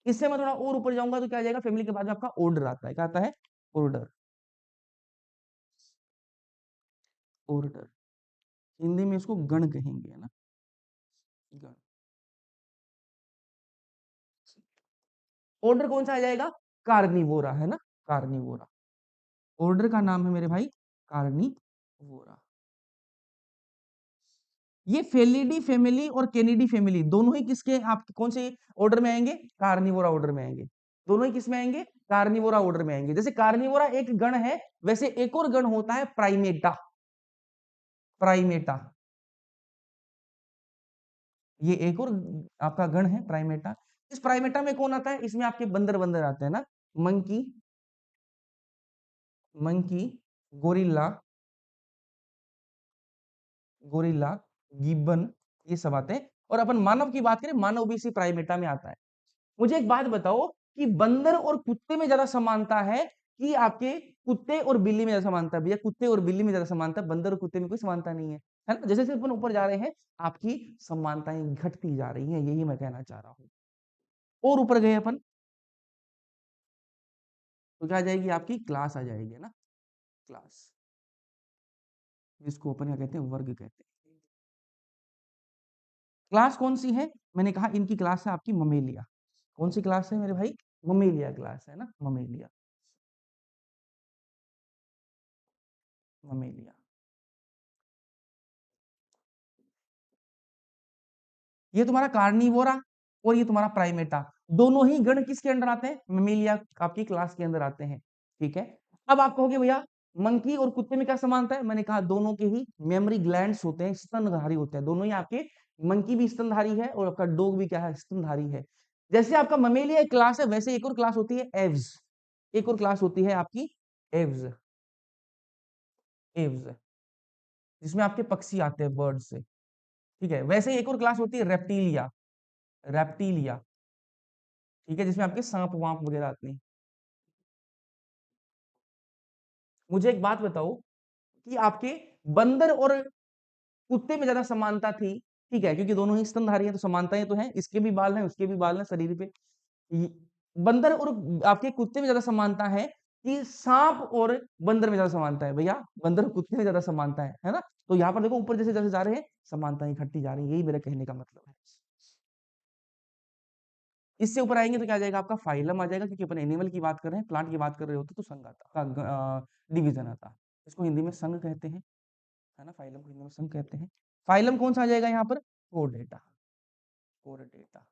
इससे मैं थोड़ा और ऊपर जाऊंगा तो क्या आ जाएगा, फैमिली के बाद में आपका ऑर्डर आता है, क्या आता है? ऑर्डर। ऑर्डर, हिंदी में इसको गण कहेंगे, है ना, गण। ऑर्डर कौन सा आ जाएगा? कार्निवोरा, है ना, कार्निवोरा। ऑर्डर का नाम है मेरे भाई कार्निवोरा। ये फेलिडी फैमिली और कैनिडी फैमिली दोनों ही किसके, आप कौन से ऑर्डर में आएंगे? कार्निवोरा ऑर्डर में आएंगे। दोनों ही किस में आएंगे? कार्निवोरा ऑर्डर में आएंगे। जैसे कार्निवोरा एक गण है, वैसे एक और गण होता है प्राइमेटा। प्राइमेटा, ये एक और आपका गण है प्राइमेटा। इस प्राइमेटा में कौन आता है? इसमें आपके बंदर बंदर आते हैं ना, monkey, monkey, gorilla, gorilla, Gibbon, ये सब आते हैं। और अपन मानव की बात करें, मानव भी इसी प्राइमेटा में आता है। मुझे एक बात बताओ कि बंदर और कुत्ते में ज्यादा समानता है कि आपके कुत्ते और बिल्ली में ज्यादा समानता है? भैया कुत्ते और बिल्ली में ज्यादा समानता है, बंदर और कुत्ते में कोई समानता नहीं है ना। जैसे जैसे अपन ऊपर जा रहे हैं आपकी समानताएं घटती जा रही हैं, यही मैं कहना चाह रहा हूं। और ऊपर गए अपन तो क्या आ जाएगी? आपकी क्लास आ जाएगी, है ना, क्लास, जिसको अपन क्या कहते हैं? वर्ग कहते हैं। क्लास कौन सी है? मैंने कहा इनकी क्लास है आपकी ममेलिया। कौन सी क्लास है मेरे भाई? ममेलिया क्लास है ना, ममेलिया, ममेलिया। ये तुम्हारा कार्निवोरा और ये तुम्हारा प्राइमेटा, दोनों ही गण किसके अंडर आते हैं? ममेलिया आपकी क्लास के अंदर आते हैं, ठीक है। अब आप कहोगे भैया मंकी और कुत्ते में क्या समानता है? मैंने कहा दोनों के ही मेमोरी ग्लैंड्स होते हैं, स्तनधारी होते हैं दोनों ही आपके। मंकी भी स्तनधारी है और आपका डॉग भी क्या है? स्तनधारी है। जैसे आपका ममेलिया एक क्लास है, वैसे एक और क्लास होती है एव्स। एक और क्लास होती है आपकी एव्स, एव्स, जिसमें आपके पक्षी आते हैं, बर्ड से, ठीक है। वैसे ही एक और क्लास होती है रेप्टीलिया, रेप्टीलिया, ठीक है, जिसमें आपके सांप वाप वगैरह आते हैं। मुझे एक बात बताओ कि आपके बंदर और कुत्ते में ज्यादा समानता थी, ठीक है, क्योंकि दोनों ही स्तनधारी हैं तो समानताएं तो हैं, इसके भी बाल हैं उसके भी बाल हैं शरीर पे। ये- बंदर और आपके कुत्ते में ज्यादा समानता है कि सांप और बंदर में ज्यादा समानता है? भैया बंदर और कुत्ते में ज्यादा समानता है ना। तो यहाँ पर देखो ऊपर जैसे जैसे जा रहे हैं समानताएं घटती जा रही है, यही मेरे कहने का मतलब है। इससे ऊपर आएंगे तो क्या आ जाएगा? आपका फाइलम आ जाएगा, क्योंकि अपन एनिमल की बात कर रहे हैं, प्लांट की बात कर रहे होते तो संघ आता, डिवीजन आता। इसको हिंदी में संघ कहते हैं, है ना, फाइलम को हिंदी में संघ कहते हैं। फाइलम कौन सा आ जाएगा यहाँ पर? Chordata, Chordata.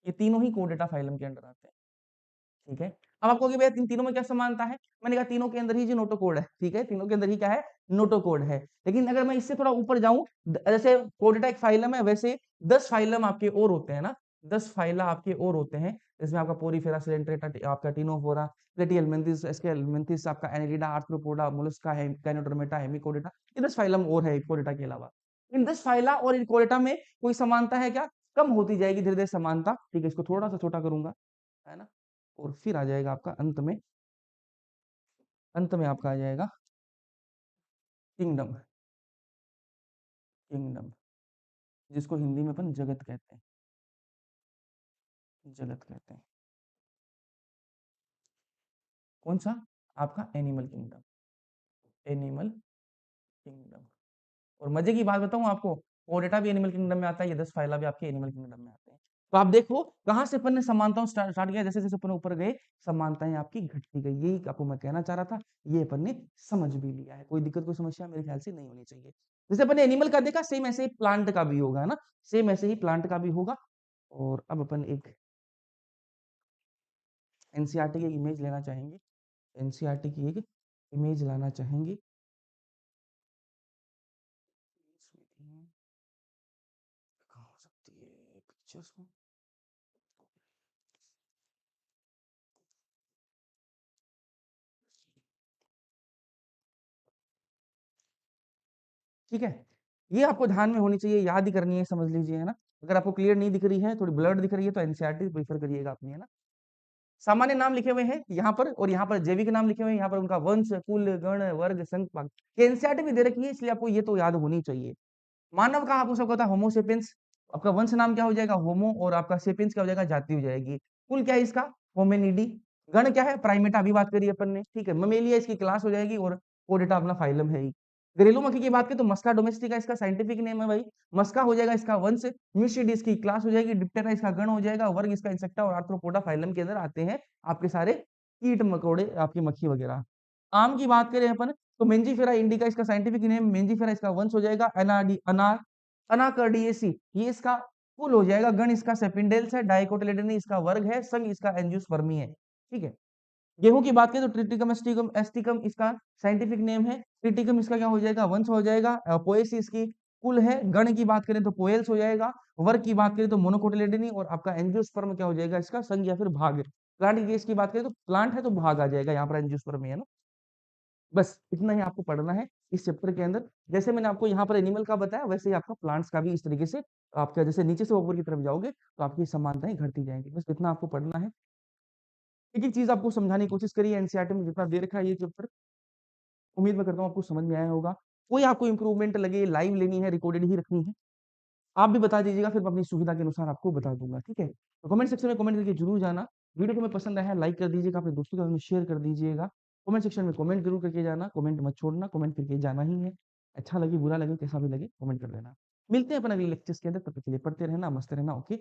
ये तीनों ही कोर्डेटा फाइलम के अंडर आते हैं, ठीक है। अब आपको भैया तीन तीनों में क्या समानता है? मैंने कहा तीनों के अंदर ही जो नोटोकोड है, ठीक है, तीनों के अंदर ही क्या है? नोटोकोड है। लेकिन अगर मैं इससे थोड़ा ऊपर जाऊं, जैसे कोर्डेटा एक फाइलम है, वैसे 10 फाइलम आपके और होते हैं ना, 10 फाइला आपके और होते हैं। इसमें आपका पोरीफेरा, सिलेंट्रेटा, आपका टिनोफोरा, प्लेटिहेल्मिन्थिस, एस्केहेल्मिन्थिस, आपका एनिलिडा, आर्थ्रोपोडा, मोलस्का है, कैनोडर्मेटा, हेमिकोडेटा, ये 10 फाइलम और है कोर्डेटा के अलावा। इन 10 फाइला और इन कोर्डेटा में कोई समानता है क्या? कम होती जाएगी धीरे धीरे समानता, ठीक है, इसको थोड़ा सा छोटा करूंगा, है ना। और फिर आ जाएगा आपका अंत में, अंत में आपका आ जाएगा किंगडम, किंगडम, जिसको हिंदी में अपन जगत कहते हैं, जगत कहते हैं। कौन सा? आपका एनिमल किंगडम, एनिमल किंगडम। और मजे की बात बताऊं आपको, कोडेटा भी एनिमल किंगडम में आता है, ये 10 फाइला भी आपके एनिमल किंगडम में आते हैं। तो आप देखो कहां से अपन ने समानताओं स्टार्ट किया, जैसे जैसे अपन ऊपर गए समानताएं आपकी घटती गई, यही आपको मैं कहना चाह रहा था। ये अपन ने समझ भी लिया है, कोई दिक्कत कोई समस्या मेरे ख्याल से नहीं होनी चाहिए। जैसे अपन ने एनिमल का देखा, सेम ऐसे ही प्लांट का भी होगा, है ना, सेम ऐसे ही प्लांट का भी होगा। और अब अपन एक एनसीईआरटी की एक इमेज लेना चाहेंगे, एनसीईआरटी की एक इमेज लाना चाहेंगे। कहाँ हो सकती है? ठीक है, ये आपको ध्यान में होनी चाहिए, याद ही करनी है, समझ लीजिए, है ना? अगर आपको क्लियर नहीं दिख रही है, थोड़ी ब्लर्ड दिख रही है, तो एनसीईआरटी प्रेफर करिएगा अपनी, है ना? सामान्य नाम लिखे हुए हैं यहाँ पर, और यहाँ पर जैविक नाम लिखे हुए हैं, यहाँ पर उनका वंश, कुल, गण, वर्ग, संघ, भाग। ये एनसीईआरटी में दे रखी है, इसलिए आपको ये तो याद होनी चाहिए। मानव का आपको सबको पता है, होमो सेपियंस। आपका वंश नाम क्या हो जाएगा? होमो, और आपका सेपियंस क्या हो जाएगा? जाति हो जाएगी। कुल क्या है इसका? होमिनिडी। गण क्या है? प्राइमेटा, अभी बात करी अपन ने, ठीक है। ममेलिया इसकी क्लास हो जाएगी, और कोडेटा अपना फाइलम है ही। घरेलू मक्खी की बात करें तो मस्का डोमेस्टिका इसका साइंटिफिक नेम है भाई। मस्का हो जाएगा इसका वंश, म्यूसिडी इसकी क्लास हो जाएगी, डिप्टेरा इसका गण हो जाएगा, वर्ग इसका इंसेक्टा, और आर्थ्रोपोडा फाइलम के अंदर आते हैं आपके सारे कीट मकोड़े, आपकी मक्खी वगैरह। आम की बात करें अपन, तो मेंजीफेरा इंडिका इसका साइंटिफिक नेम, मेंजीफेरा इसका वंश हो जाएगा, अनाडी अनार अनाकार्डियेसी ये इसका कुल हो जाएगा, गण इसका सेपिंडेल्स है, डाइकोटिलेडोनी इसका वर्ग है, संघ इसका एंजियोस्पर्मी है, ठीक है। गेहूं की बात करें तो ट्रिटिकम एस्टिकम एस्टिकम इसका साइंटिफिक नेम है, ट्रिटिकम इसका क्या हो जाएगा? वंश हो जाएगा, पोएसी इसकी कुल है, गण की बात करें तो पोएल्स हो जाएगा, वर्ग की बात करें तो मोनोकोटिलेडोनी, और आपका एंजियोस्पर्म क्या हो जाएगा? इसका संघ या फिर भाग। प्लांट की केस की बात करें तो प्लांट है तो भाग आ जाएगा, यहाँ पर एंजियोस्पर्म है ना। बस इतना ही आपको पढ़ना है इस चैप्टर के अंदर। जैसे मैंने आपको यहाँ पर एनिमल का बताया, वैसे ही आपका प्लांट्स का भी इस तरीके से, आपका जैसे नीचे से ऊपर की तरफ जाओगे तो आपकी समानताएं घटती जाएंगी। बस इतना आपको पढ़ना है। एक एक चीज आपको समझाने की कोशिश करिए, एनसीईआरटी में जितना दे रखा है ये चैप्टर, उम्मीद मैं करता हूँ आपको समझ में आया होगा। कोई आपको इंप्रूवमेंट लगे, लाइव लेनी है, रिकॉर्डेड ही रखनी है, आप भी बता दीजिएगा, फिर मैं अपनी सुविधा के अनुसार आपको बता दूंगा, ठीक है। तो कमेंट सेक्शन में कमेंट करके जरूर जाना। वीडियो को मैं पसंद आया लाइक कर दीजिएगा, अपने दोस्तों के साथ में शेयर कर दीजिएगा। कमेंट सेक्शन में कमेंट जरूर करके जाना, कमेंट मत छोड़ना, कमेंट करके जाना ही है। अच्छा लगे बुरा लगे कैसा भी लगे कमेंट कर देना। मिलते हैं अपन अगले लेक्चर्स के अंदर, तब तक के लिए पढ़ते रहना, मस्त रहना, ओके।